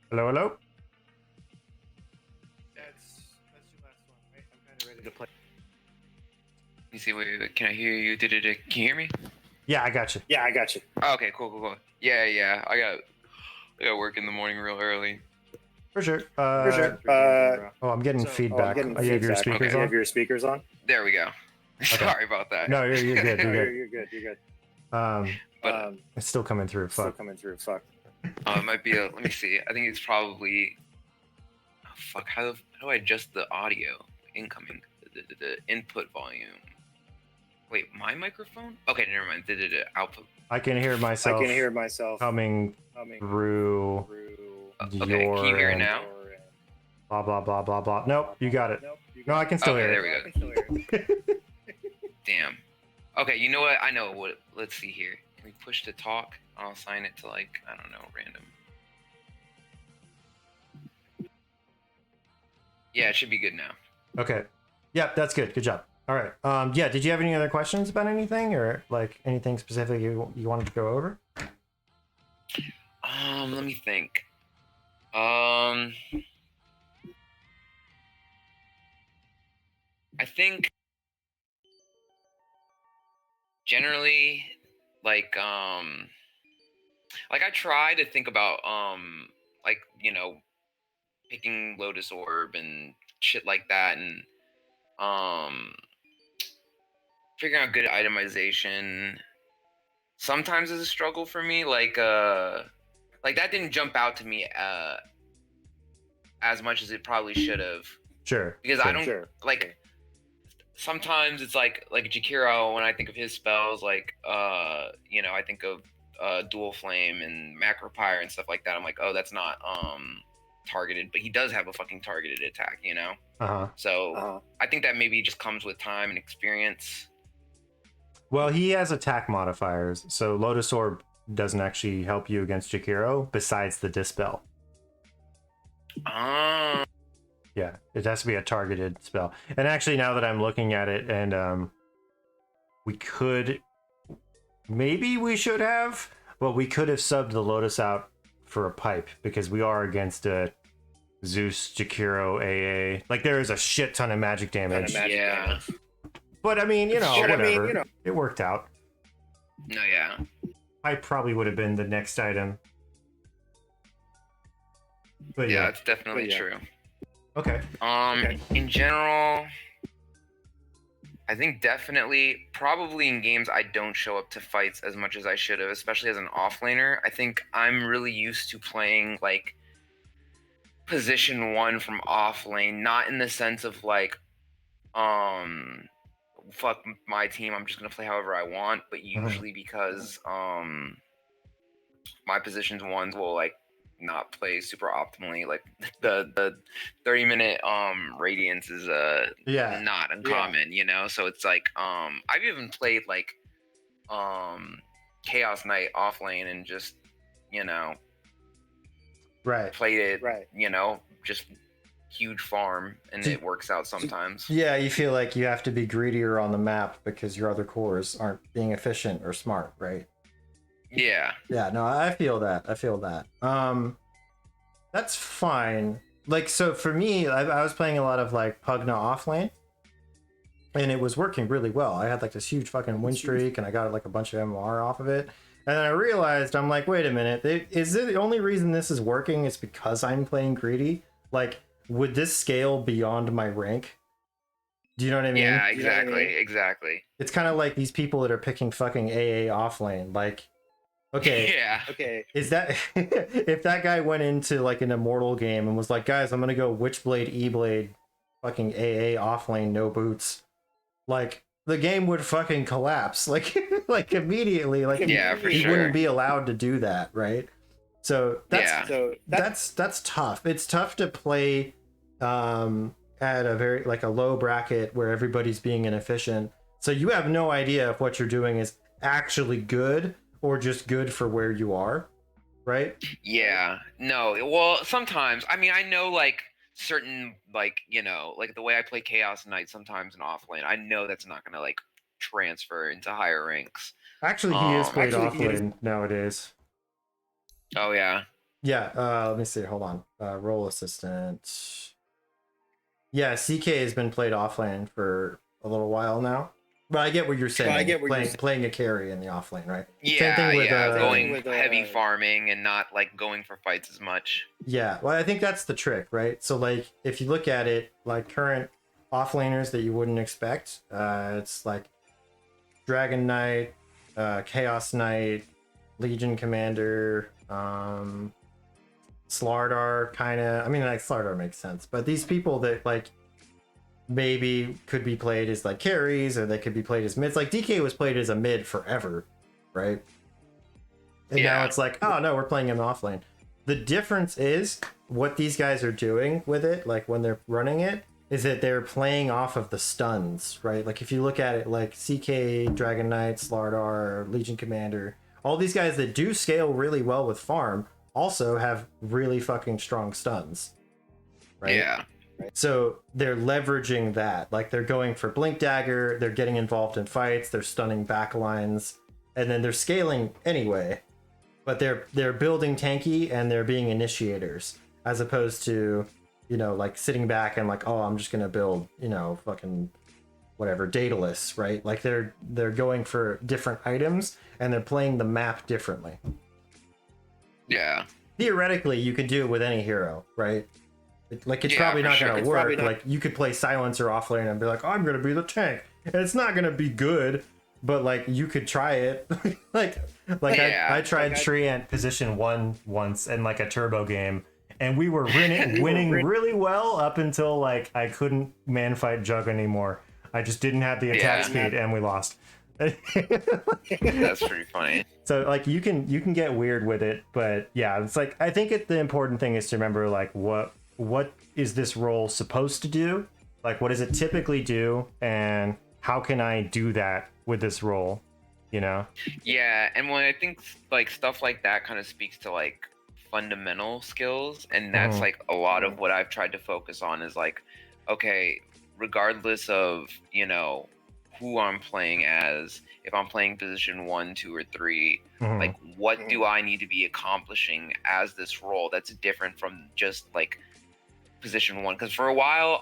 Hello, hello? That's your last one, right? I'm kind of ready to play. You see, wait, can I hear you? Can you hear me? Yeah, I got you. Oh, okay, cool. Yeah. I got work in the morning real early. For sure. Oh, I'm getting feedback. You have your speakers on? You have your speakers on? There we go. Okay. Sorry about that. No, you're good. You're good. But it's still coming through. Fuck. it might be let me see. I think it's probably. Oh, fuck. How do I adjust the audio incoming? The input volume. Wait, my microphone? Okay, never mind. The output. I can hear myself. Coming through. Okay, can you hear it now? Blah blah blah blah blah. Nope, you got it. No, I can still hear it. There we go. Damn. Okay, you know what? I know what. Let's see here. Can we push to talk? I'll assign it to, like, I don't know, random. Yeah, it should be good now. Okay. Yep, that's good. Good job. All right. Yeah. Did you have any other questions about anything, or like anything specific you wanted to go over? Let me think. I think generally, like I try to think about like picking Lotus Orb and shit like that, and um figuring out good itemization. Sometimes is a struggle for me. Like that didn't jump out to me as much as it probably should have, Sure. because sure. I don't like. Sometimes it's like Jakiro, when I think of his spells, like I think of Dual Flame and Macropyre and stuff like that. I'm like, oh, that's not targeted, but he does have a fucking targeted attack, Uh-huh. So I think that maybe just comes with time and experience. Well, he has attack modifiers, so Lotus Orb doesn't actually help you against Jakiro besides the Dispel. Yeah, it has to be a targeted spell. And actually, now that I'm looking at it, and maybe we should have, well, we could have subbed the Lotus out for a pipe, because we are against a Zeus, Jakiro, AA. Like, there is a shit ton of magic damage. Yeah. But I mean, whatever. It worked out. No, yeah. Pipe probably would have been the next item. But Yeah, it's definitely true. Okay. In general, I think definitely, probably in games I don't show up to fights as much as I should have, especially as an offlaner. I think I'm really used to playing like position 1 from off lane, not in the sense of like, fuck my team, I'm just gonna play however I want, but usually because my positions ones will like not play super optimally. Like the 30-minute radiance is not uncommon, so it's like I've even played like Chaos Knight off lane and just played it just huge farm, and it works out sometimes. Yeah, you feel like you have to be greedier on the map because your other cores aren't being efficient or smart, right? Yeah. Yeah, no, I feel that. That's fine. Like, so for me, I was playing a lot of like Pugna offlane, and it was working really well. I had like this huge fucking win streak, and I got like a bunch of MR off of it. And then I realized, I'm like, wait a minute, is it the only reason this is working is because I'm playing greedy? Like, would this scale beyond my rank? Do you know what I mean? Yeah, exactly. It's kind of like these people that are picking fucking AA offlane. Like, okay, is that if that guy went into like an Immortal game and was like, guys, I'm gonna go Witchblade, E-Blade, fucking AA offlane, no boots, like the game would fucking collapse, like like immediately. Like, yeah, for he sure. wouldn't be allowed to do that, right? So that's tough. It's tough to play at a very like a low bracket where everybody's being inefficient. So you have no idea if what you're doing is actually good or just good for where you are, right? Yeah. No. Well, sometimes. I mean, I know like certain like like the way I play Chaos Knight sometimes in offlane, I know that's not gonna like transfer into higher ranks. Actually, he is played offlane nowadays. Oh yeah. Yeah. Let me see. Hold on. Role assistant. Yeah, CK has been played offlane for a little while now. But I get what you're saying. Playing a carry in the offlane, right? Yeah, same thing with, going with heavy farming and not like going for fights as much. Yeah, well, I think that's the trick, right? So like, if you look at it, like current offlaners that you wouldn't expect, it's like Dragon Knight, Chaos Knight, Legion Commander, Slardar, kind of. I mean, like Slardar makes sense, but these people that like maybe could be played as like carries, or they could be played as mids. Like DK was played as a mid forever, right? And now it's like, oh no, we're playing him offlane. The difference is what these guys are doing with it, like when they're running it, is that they're playing off of the stuns, right? Like if you look at it, like CK, Dragon Knight, Slardar, Legion Commander, all these guys that do scale really well with farm also have really fucking strong stuns, right? Yeah. So they're leveraging that. Like they're going for Blink Dagger, they're getting involved in fights, they're stunning backlines, and then they're scaling anyway. But they're building tanky and they're being initiators, as opposed to, you know, like sitting back and like, oh, I'm just gonna build, you know, fucking whatever, Daedalus, right? Like they're going for different items and they're playing the map differently. Yeah. Theoretically, you could do it with any hero, right? Like it's Yeah, probably for not sure. gonna It's work. probably not- Like you could play Silencer offlane and be like, I'm gonna be the tank, and it's not gonna be good. But like you could try it. like Yeah. I tried Treant position 1 once in like a turbo game, and we were winning really well up until like I couldn't man fight Jug anymore. I just didn't have the attack Yeah. speed, and we lost. That's pretty funny. So like you can get weird with it, but yeah, it's like I think the important thing is to remember like what is this role supposed to do? Like what does it typically do, and how can I do that with this role? You know? Yeah, and when I think like stuff like that kind of speaks to like fundamental skills, and that's Mhm. like a lot of what I've tried to focus on is like, okay, regardless of, you know, who I'm playing as, if I'm playing position 1, 2, or 3, Mhm. like what do I need to be accomplishing as this role that's different from just like position 1? Because for a while,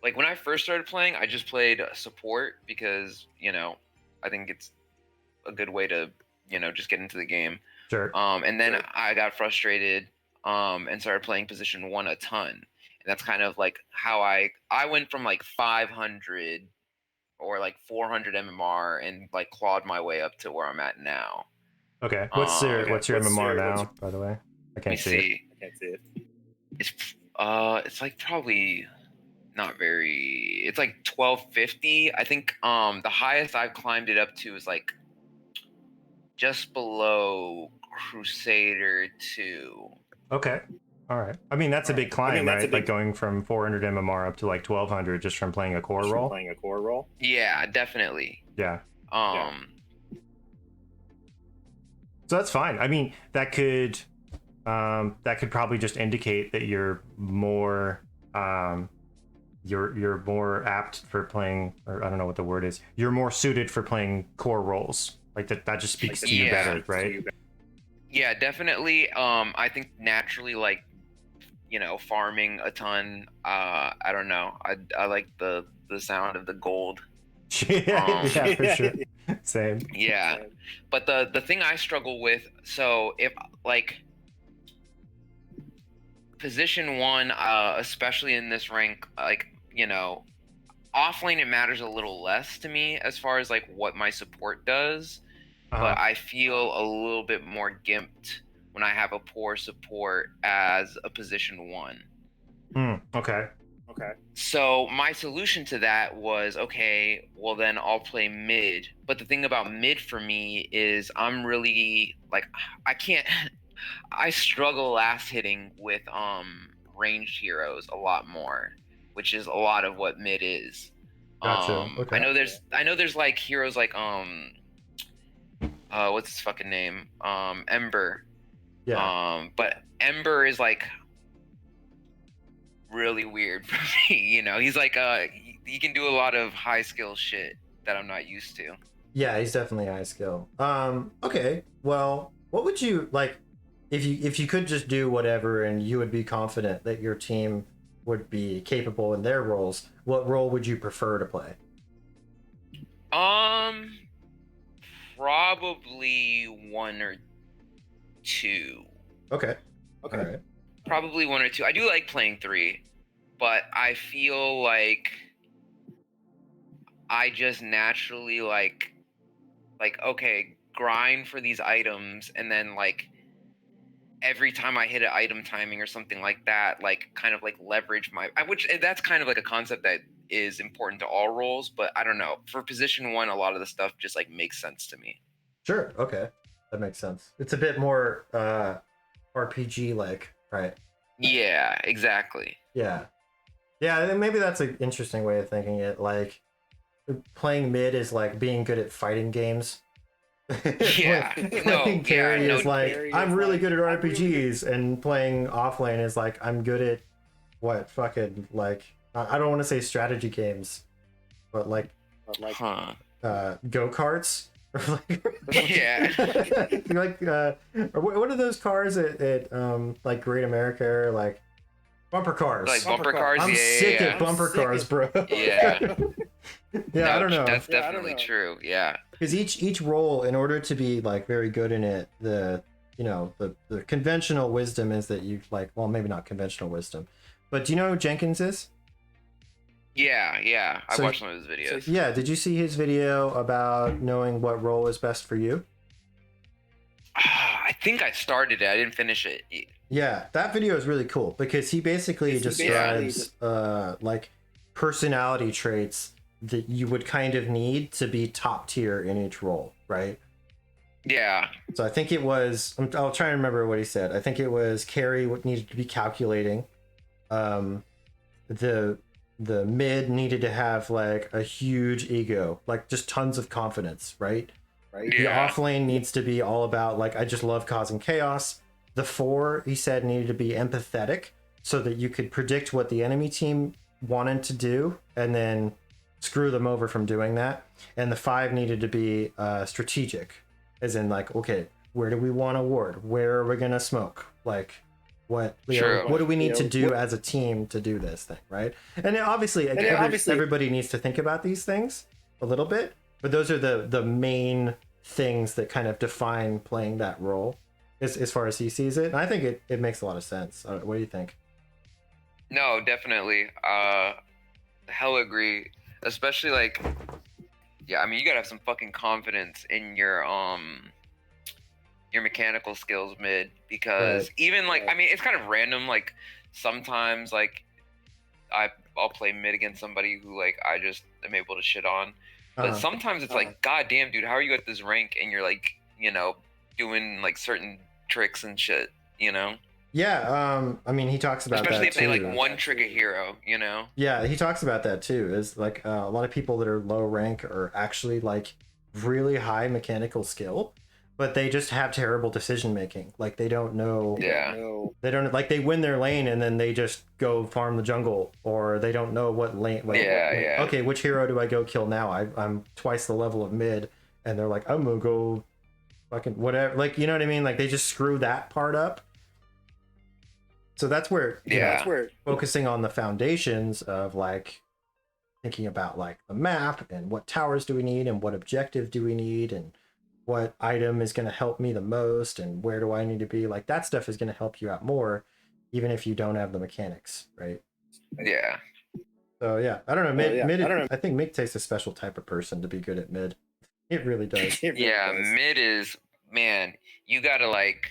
like when I first started playing, I just played support because, you know, I think it's a good way to, you know, just get into the game. Sure. And then I got frustrated and started playing position 1 a ton. And that's kind of like how I went from like 500 or like 400 MMR and like clawed my way up to where I'm at now. Okay. What's your MMR now, what's your- by the way? I Let me can't see it. see. I can't see it. It's like probably not very. It's like 1250. I think the highest I've climbed it up to is like just below Crusader 2. Okay. All right. I mean, that's a big climb, that's a right? big- Like going from 400 MMR up to like 1200 just from playing a core Just from role. playing a core role. Yeah, definitely. Yeah. Um So that's fine. I mean, that could probably just indicate that you're more you're more apt for playing, or I don't know what the word is. You're more suited for playing core roles. Like that just speaks to you Yeah. better, right? yeah, definitely. I think naturally, like, you know, farming a ton. I don't know. I like the sound of the gold. yeah, for sure. Same. Yeah. But the thing I struggle with, so if like position 1, especially in this rank, like, you know, offlane, it matters a little less to me as far as like what my support does. But I feel a little bit more gimped when I have a poor support as a position 1. Okay. Okay. So my solution to that was, okay, well then I'll play mid. But the thing about mid for me is I'm really like I struggle last hitting with ranged heroes a lot more, which is a lot of what mid is. Gotcha. Okay. I know there's like heroes like what's his fucking name? Ember. Yeah. But Ember is like really weird for me, you know. He's like he can do a lot of high skill shit that I'm not used to. Yeah, he's definitely high skill. Okay. Well, what would you like if you could just do whatever and you would be confident that your team would be capable in their roles, what role would you prefer to play? Probably 1 or 2. Okay. Okay. All right. Probably 1 or 2. I do like playing 3, but I feel like I just naturally like okay, grind for these items, and then like every time I hit an item timing or something like that, like kind of like leverage my which that's kind of like a concept that is important to all roles, but I don't know. For position 1, a lot of the stuff just like makes sense to me. Sure. Okay. That makes sense. It's a bit more RPG like, right? Yeah, exactly. Yeah. Yeah, and maybe that's an interesting way of thinking it. Like playing mid is like being good at fighting games. Yeah. Playing carry is like carry I'm is really like, good at I'm really RPGs, and playing offlane is like I'm good at what fucking like I don't want to say strategy games, but like Huh. go-karts. Yeah. Like or what are those cars at like Great America, or like bumper cars? Like bumper cars. I'm Yeah, sick yeah, at bumper cars, bro. Yeah. Yeah, I don't know. That's definitely true. Yeah. Because each role, in order to be like very good in it, the conventional wisdom is that you like, well, maybe not conventional wisdom, but do you know who Jenkins is? Yeah. I So- watched some of his videos. Yeah, did you see his video about knowing what role is best for you? I think I started it. I didn't finish it. Yeah, that video is really cool because he basically describes like personality traits that you would kind of need to be top tier in each role, right? Yeah. So I think it was, I'll try and remember what he said. I think it was carry what needed to be calculating. The mid needed to have like a huge ego, like just tons of confidence, right? The Yeah. off lane needs to be all about like, I just love causing chaos. The 4, he said, needed to be empathetic so that you could predict what the enemy team wanted to do and then screw them over from doing that. And the 5 needed to be strategic, as in like, okay, where do we want to ward? Where are we gonna smoke? Like, what do we need to do as a team to do this thing, right? And then obviously, everybody needs to think about these things a little bit, but those are the main things that kind of define playing that role as far as he sees it. And I think it makes a lot of sense. What do you think? No, definitely. Hell agree. Especially like, yeah, I mean, you gotta have some fucking confidence in your mechanical skills mid, because even like, I mean, it's kind of random. Like sometimes like I'll play mid against somebody who like I just am able to shit on, but sometimes it's like, god damn, dude, how are you at this rank and you're like, doing like certain tricks and shit, Yeah, I mean, he talks about especially that if they too. like one trick a hero, Yeah, he talks about that too. Is like a lot of people that are low rank are actually like really high mechanical skill, but they just have terrible decision making. Like they don't know. Yeah. They don't like, they win their lane and then they just go farm the jungle, or they don't know what lane. Like, Yeah. Okay, which hero do I go kill now? I'm twice the level of mid, and they're like, I'm gonna go fucking whatever. Like, you know what I mean? Like they just screw that part up. So that's where Yeah. Focusing on the foundations of like thinking about like the map and what towers do we need and what objective do we need and what item is going to help me the most and where do I need to be, like that stuff is going to help you out more even if you don't have the mechanics, right? Yeah. So yeah, I don't know, mid I think mid takes a special type of person to be good at mid. It really does. Yeah, mid is, man, you gotta like,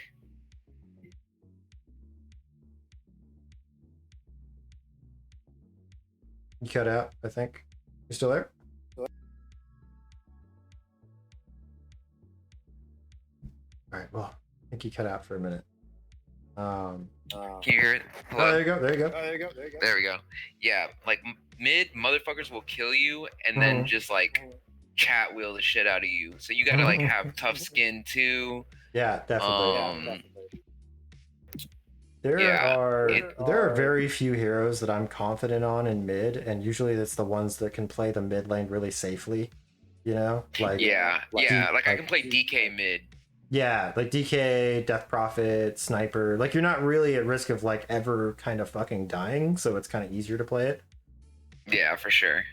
You cut out, I think. You still there? All right, well, I think you cut out for a minute. can you hear it? Oh, Hello? there you go. There we go. Yeah, like mid motherfuckers will kill you and then just like chat wheel the shit out of you. So you gotta like have tough skin too. Yeah, definitely. Um, There yeah, are very few heroes that I'm confident on in mid, and usually it's the ones that can play the mid lane really safely. Like like I can play DK mid. Yeah, like DK, Death Prophet, Sniper. Like you're not really at risk of like ever kind of fucking dying, so it's kind of easier to play it. Yeah, for sure.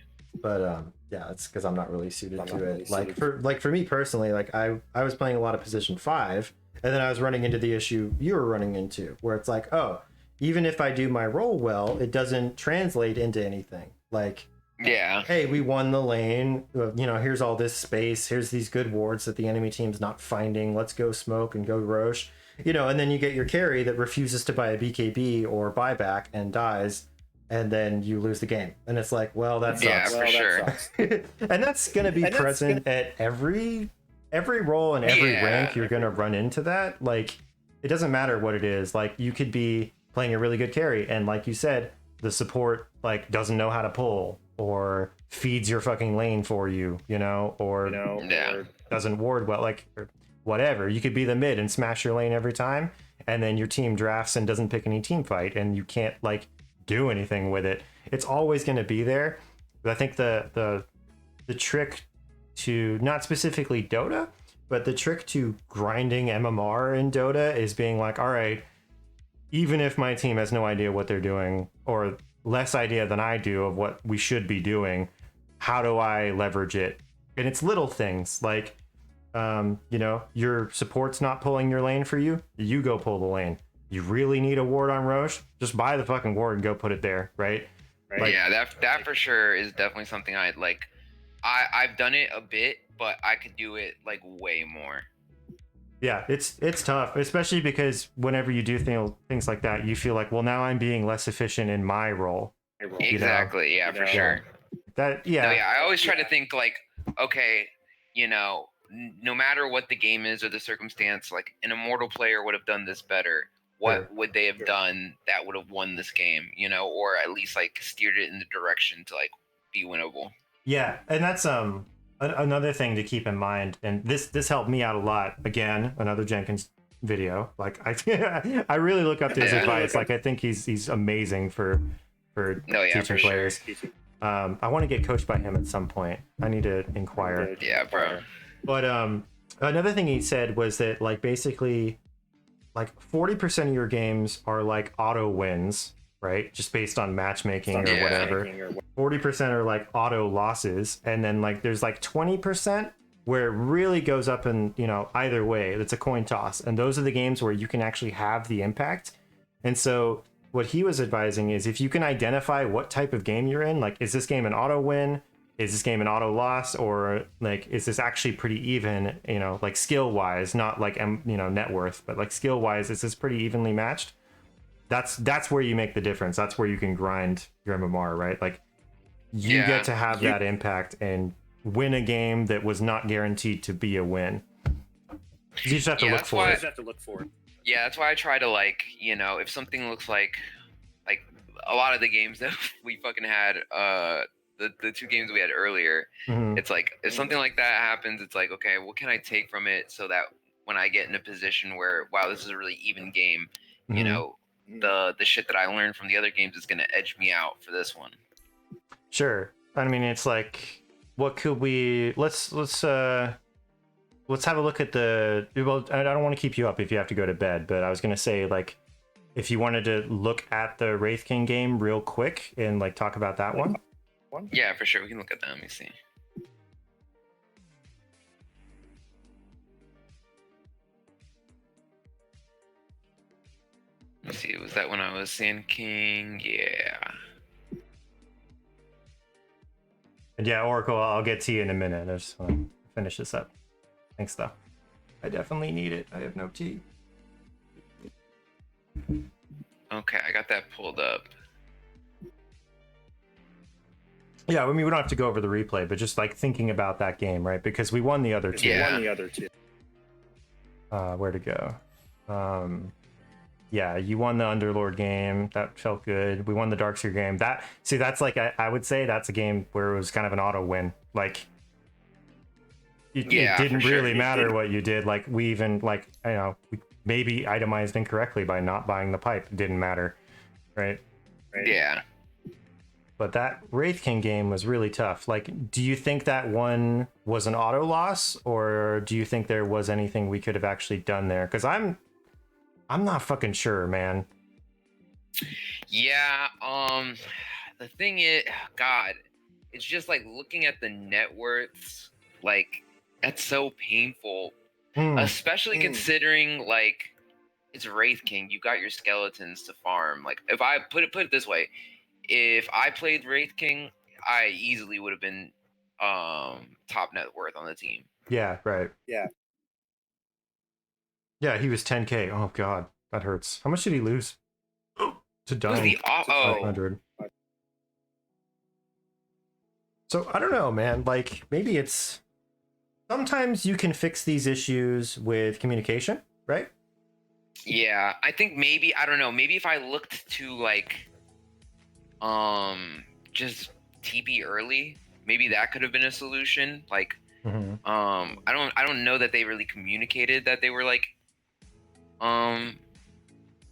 But yeah, it's because I'm not really suited to it. For me personally, like I was playing a lot of position 5, and then I was running into the issue you were running into, where it's like, oh, even if I do my role well, it doesn't translate into anything. Like, yeah, hey, we won the lane. Here's all this space. Here's these good wards that the enemy team's not finding. Let's go smoke and go Roche. And then you get your carry that refuses to buy a BKB or buyback and dies. And then you lose the game, and it's like, well, that sucks. Yeah, for sure. And that's gonna be present at every role and every rank. You're gonna run into that. Like, it doesn't matter what it is. Like, you could be playing a really good carry, and like you said, the support like doesn't know how to pull or feeds your fucking lane for you, or doesn't ward well, like, or whatever. You could be the mid and smash your lane every time, and then your team drafts and doesn't pick any team fight, and you can't like do anything with it. It's always going to be there. But I think the trick to, not specifically Dota, but the trick to grinding MMR in Dota is being like, all right, even if my team has no idea what they're doing or less idea than I do of what we should be doing, how do I leverage it? And it's little things like, you know, your support's not pulling your lane for you. You go pull the lane. You really need a ward on Roche? Just buy the fucking ward and go put it there, right? Like, yeah, that for sure is definitely something I'd like. I've done it a bit, but I could do it like way more. Yeah, it's tough, especially because whenever you do things like that, you feel like, well, now I'm being less efficient in my role. Exactly. You know? Yeah, for sure. That No, I always try to think like, okay, you know, no matter what the game is or the circumstance, like an immortal player would have done this better. What would they have done that would have won this game, you know, or at least like steered it in the direction to like be winnable? Yeah, and that's another thing to keep in mind, and this helped me out a lot. Again, another Jenkins video. Like I really look up to his advice. Like I think he's amazing for teaching players. Sure. I want to get coached by him at some point. I need to inquire. Yeah, bro. But another thing he said was that like basically like 40% of your games are like auto wins, right? Just based on matchmaking or whatever. 40% are like auto losses, and then like there's like 20% where it really goes up in, you know, either way. It's a coin toss, and those are the games where you can actually have the impact. And so what he was advising is if you can identify what type of game you're in, like is this game an auto win? Is this game an auto loss, or like is this actually pretty even, you know, like skill wise, not like you know, net worth, but like skill wise, is this pretty evenly matched? That's where you make the difference. That's where you can grind your MMR, right? Like you get to have that impact and win a game that was not guaranteed to be a win. You just have to look for it. Yeah, that's why I try to, like, you know, if something looks like a lot of the games that we fucking had, the two games we had earlier, it's like if something like that happens, it's like, okay, what can I take from it so that when I get in a position where, wow, this is a really even game, you know, the shit that I learned from the other games is gonna edge me out for this one. Sure. I mean, it's like, what could we? Let's have a look at the. Well, I don't want to keep you up if you have to go to bed, but I was gonna say, like, if you wanted to look at the Wraith King game real quick and like talk about that one. Yeah, for sure. We can look at that. Let me see. Let's see. Was that when I was Sand King? Yeah. And yeah, Oracle, I'll get to you in a minute. I just want to finish this up. Thanks, though. I definitely need it. I have no tea. Okay, I got that pulled up. Yeah, I mean, we don't have to go over the replay, but just like thinking about that game, right? Because we won the other two. Where to go? Yeah, you won the Underlord game. That felt good. We won the Darkseer game. That's like, I would say that's a game where it was kind of an auto win. Like, it didn't really matter what you did. Like, we even, like, you know, we maybe itemized incorrectly by not buying the pipe. It didn't matter, right? Yeah. But that Wraith King game was really tough. Like, do you think that one was an auto loss, or do you think there was anything we could have actually done there? Because I'm not fucking sure, man. Yeah. The thing is, God, it's just like looking at the net worths. Like, that's so painful, especially considering like it's Wraith King. You got your skeletons to farm. Like, if I put it this way. If I played Wraith King, I easily would have been top net worth on the team. Yeah, right. Yeah, he was 10K. Oh god, that hurts. How much did he lose? To Dome. 500. So I don't know, man. Like, maybe it's sometimes you can fix these issues with communication, right? Yeah, I think maybe, I don't know, maybe if I looked to like just TP early, maybe that could have been a solution. Like, I don't know that they really communicated that they were like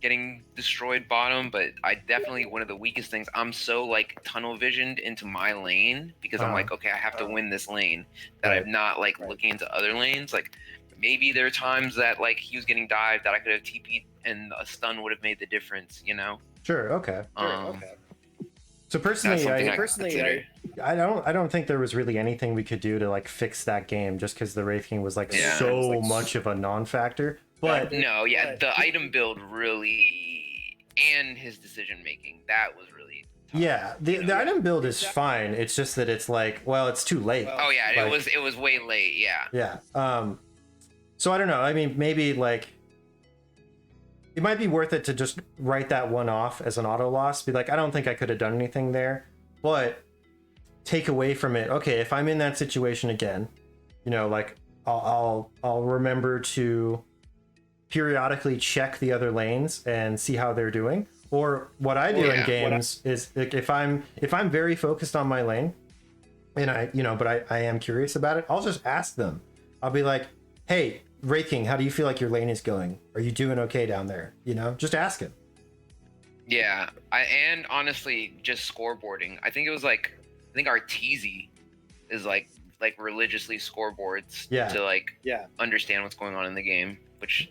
getting destroyed bottom, but I definitely one of the weakest things. I'm so like tunnel visioned into my lane because I'm like, okay, I have to win this lane that Right. I'm not like looking into other lanes. Like maybe there are times that like he was getting dived that I could have TP'd and a stun would have made the difference, you know? Sure. Okay. So That's personally, something I consider. I don't think there was really anything we could do to like fix that game just because the Wraith King was like Yeah. so much of a non-factor. But No, yeah, the item build really and his decision making, that was really tough. yeah, the item build is fine. It's just that it's like, well, it's too late. Oh yeah, Like, it was way late, yeah. Yeah. So I don't know. I mean, maybe like it might be worth it to just write that one off as an auto loss. Be like, I don't think I could have done anything there, but take away from it. Okay, if I'm in that situation again, you know, like I'll remember to periodically check the other lanes and see how they're doing. Or what I do in games is like if I'm very focused on my lane and but I am curious about it, I'll just ask them. I'll be like, hey, Wraith King, how do you feel like your lane is going? Are you doing okay down there? You know, just ask him. Yeah, and honestly, just scoreboarding. I think our TZ is like religiously scoreboards to understand what's going on in the game, which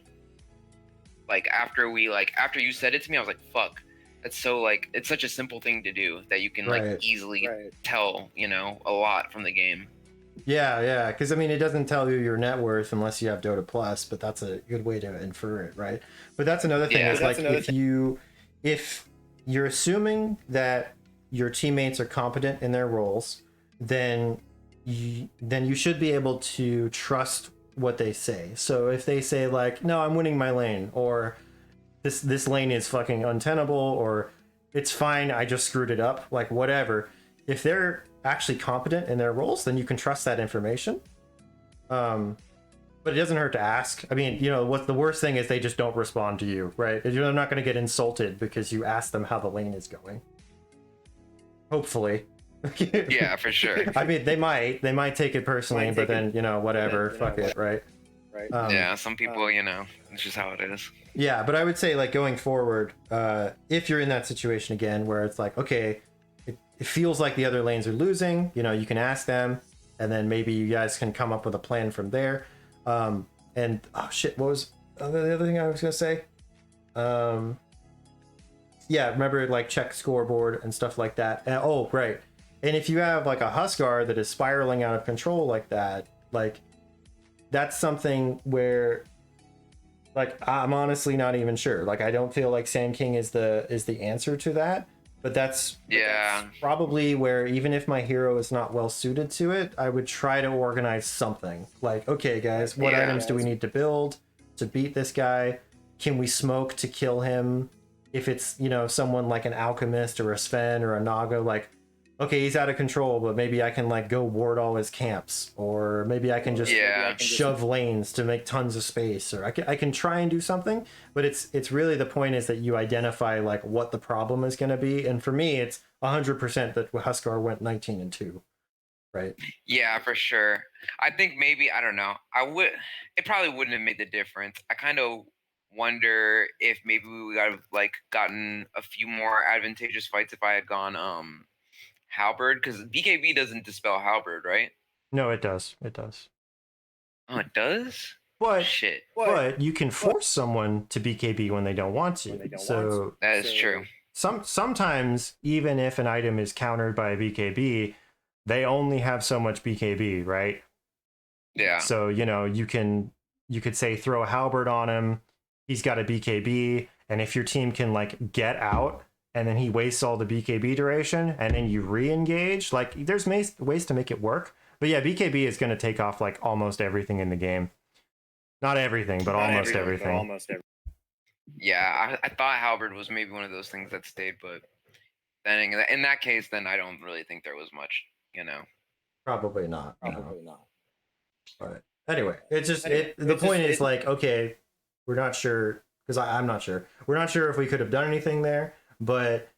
like after you said it to me, I was like, fuck, that's so like it's such a simple thing to do that you can like easily tell, you know, a lot from the game. Yeah, because I mean, it doesn't tell you your net worth unless you have Dota Plus, but that's a good way to infer it, right? But that's another thing. Is like if you're assuming that your teammates are competent in their roles, then you should be able to trust what they say. So if they say like, no, I'm winning my lane, or this lane is fucking untenable, or it's fine, I just screwed it up, like whatever. If they're actually competent in their roles, then you can trust that information. But it doesn't hurt to ask. I mean, you know, what the worst thing is they just don't respond to you, right? You're not going to get insulted because you ask them how the lane is going. Hopefully. Yeah, for sure. I mean, they might take it personally, but then, you know, whatever, fuck it, right? Yeah, some people, you know, it's just how it is. Yeah, but I would say like going forward, if you're in that situation again where it's like, okay, it feels like the other lanes are losing, you know, you can ask them, and then maybe you guys can come up with a plan from there. And oh shit, what was the other thing I was gonna say? Yeah, remember like check scoreboard and stuff like that. And, oh right, and if you have like a Huskar that is spiraling out of control like that, like that's something where like I'm honestly not even sure. Like I don't feel like Sand King is the answer to that. But that's probably where, even if my hero is not well suited to it, I would try to organize something. Like, okay, guys, what items do we need to build to beat this guy? Can we smoke to kill him? If it's, you know, someone like an Alchemist or a Sven or a Naga, like, okay, he's out of control, but maybe I can like go ward all his camps, or maybe I can just shove lanes to make tons of space, or I can try and do something. But it's really, the point is that you identify like what the problem is going to be, and for me, it's 100% that Huskar went 19-2, right? Yeah, for sure. I think maybe, I don't know. It probably wouldn't have made the difference. I kind of wonder if maybe we would have like gotten a few more advantageous fights if I had gone Halberd, because BKB doesn't dispel Halberd, right? No, it does. It does. Oh, it does? But shit. But you can force someone to BKB when they don't want to. So that is true. Sometimes even if an item is countered by a BKB, they only have so much BKB, right? Yeah. So, you know, you could say throw a halberd on him, he's got a BKB, and if your team can like get out and then he wastes all the BKB duration and then you re-engage, like there's ways to make it work. But yeah, BKB is going to take off like almost everything in the game. Not everything, but almost everything. Yeah, I thought Halberd was maybe one of those things that stayed, but then in that case, then I don't really think there was much, you know. Probably not. But anyway, it's just the point is like, okay, we're not sure, because I'm not sure. We're not sure if we could have done anything there, but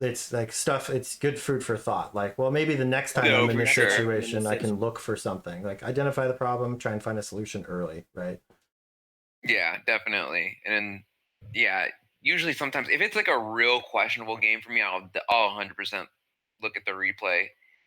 it's like stuff, it's good food for thought. Like, well, maybe the next time I'm in this situation, I can look for something. Like, identify the problem, try and find a solution early, right? Yeah, definitely. And yeah, usually sometimes if it's like a real questionable game for me, I'll 100% look at the replay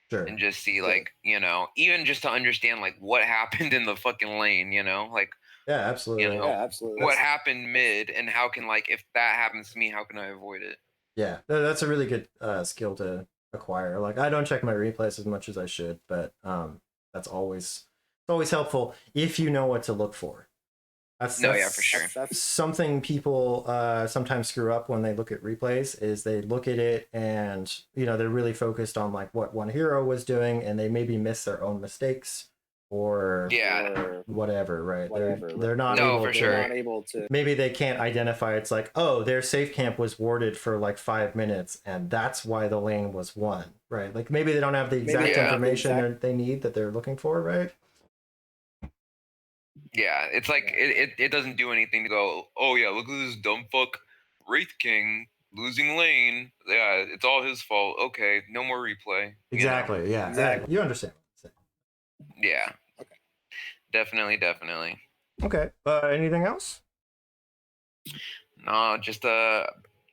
Sure. and just see like, you know, even just to understand like what happened in the fucking lane, you know, like, Yeah, absolutely. you know, Yeah, absolutely. what happened mid and how can like if that happens to me, how can I avoid it? Yeah, that's a really good skill to acquire. Like I don't check my replays as much as I should, but that's always helpful if you know what to look for. That's No, yeah, for sure. That's something people sometimes screw up when they look at replays is they look at it and you know they're really focused on like what one hero was doing and they maybe miss their own mistakes or Yeah. whatever, right? Whatever, They're not No, able for to, sure. not able to. maybe they can't identify. It's like, oh, their safe camp was warded for like 5 minutes and that's why the lane was won, right? Like maybe they don't have the exact Yeah. information they need that they're looking for, right? Yeah, it's like it doesn't do anything to go, oh yeah, look at this dumb fuck Wraith King losing lane. Yeah, it's all his fault. Okay, no more replay. Exactly. You know? Yeah. Exactly. You understand what I'm saying. Yeah. Okay. Definitely. Okay. Anything else? No, just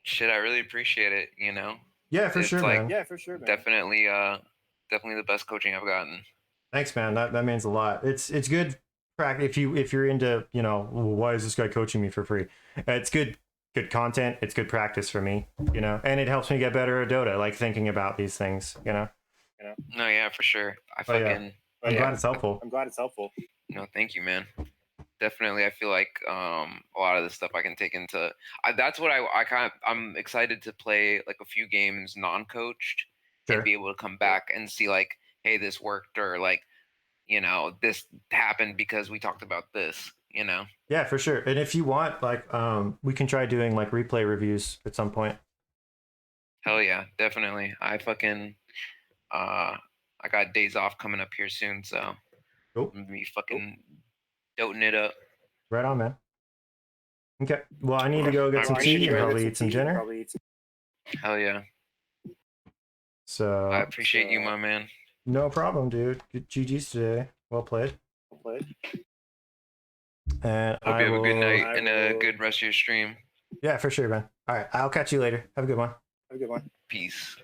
shit, I really appreciate it, you know. Yeah, for It's sure, like- man. Yeah, for sure, man. Definitely the best coaching I've gotten. Thanks, man. That means a lot. It's good practice if you're into, you know, why is this guy coaching me for free? It's good content. It's good practice for me, you know, and it helps me get better at Dota, like thinking about these things, you know. No, yeah, for sure. I Oh, yeah. fucking I'm glad it's helpful. I'm glad it's helpful. no, thank you, man. Definitely, I feel like a lot of this stuff I can take into. That's what I'm excited to play like a few games non-coached Sure. and be able to come back and see like, hey, this worked, or like, you know, this happened because we talked about this, you know. Yeah, for sure. And if you want, like, we can try doing like replay reviews at some point. Hell yeah, definitely. I fucking I got days off coming up here soon, so Cool. I'm gonna be fucking doting it up. Right on, man. Okay. Well, I need to go get some I tea appreciate and you. probably eat some dinner. Probably eat some. Hell yeah. So I appreciate you, my man. no problem, dude. Good GG's today. Well played. Play. And Hope I you have a good will- night and a good rest of your stream. Yeah, for sure, man. All right. I'll catch you later. Have a good one. Have a good one. Peace.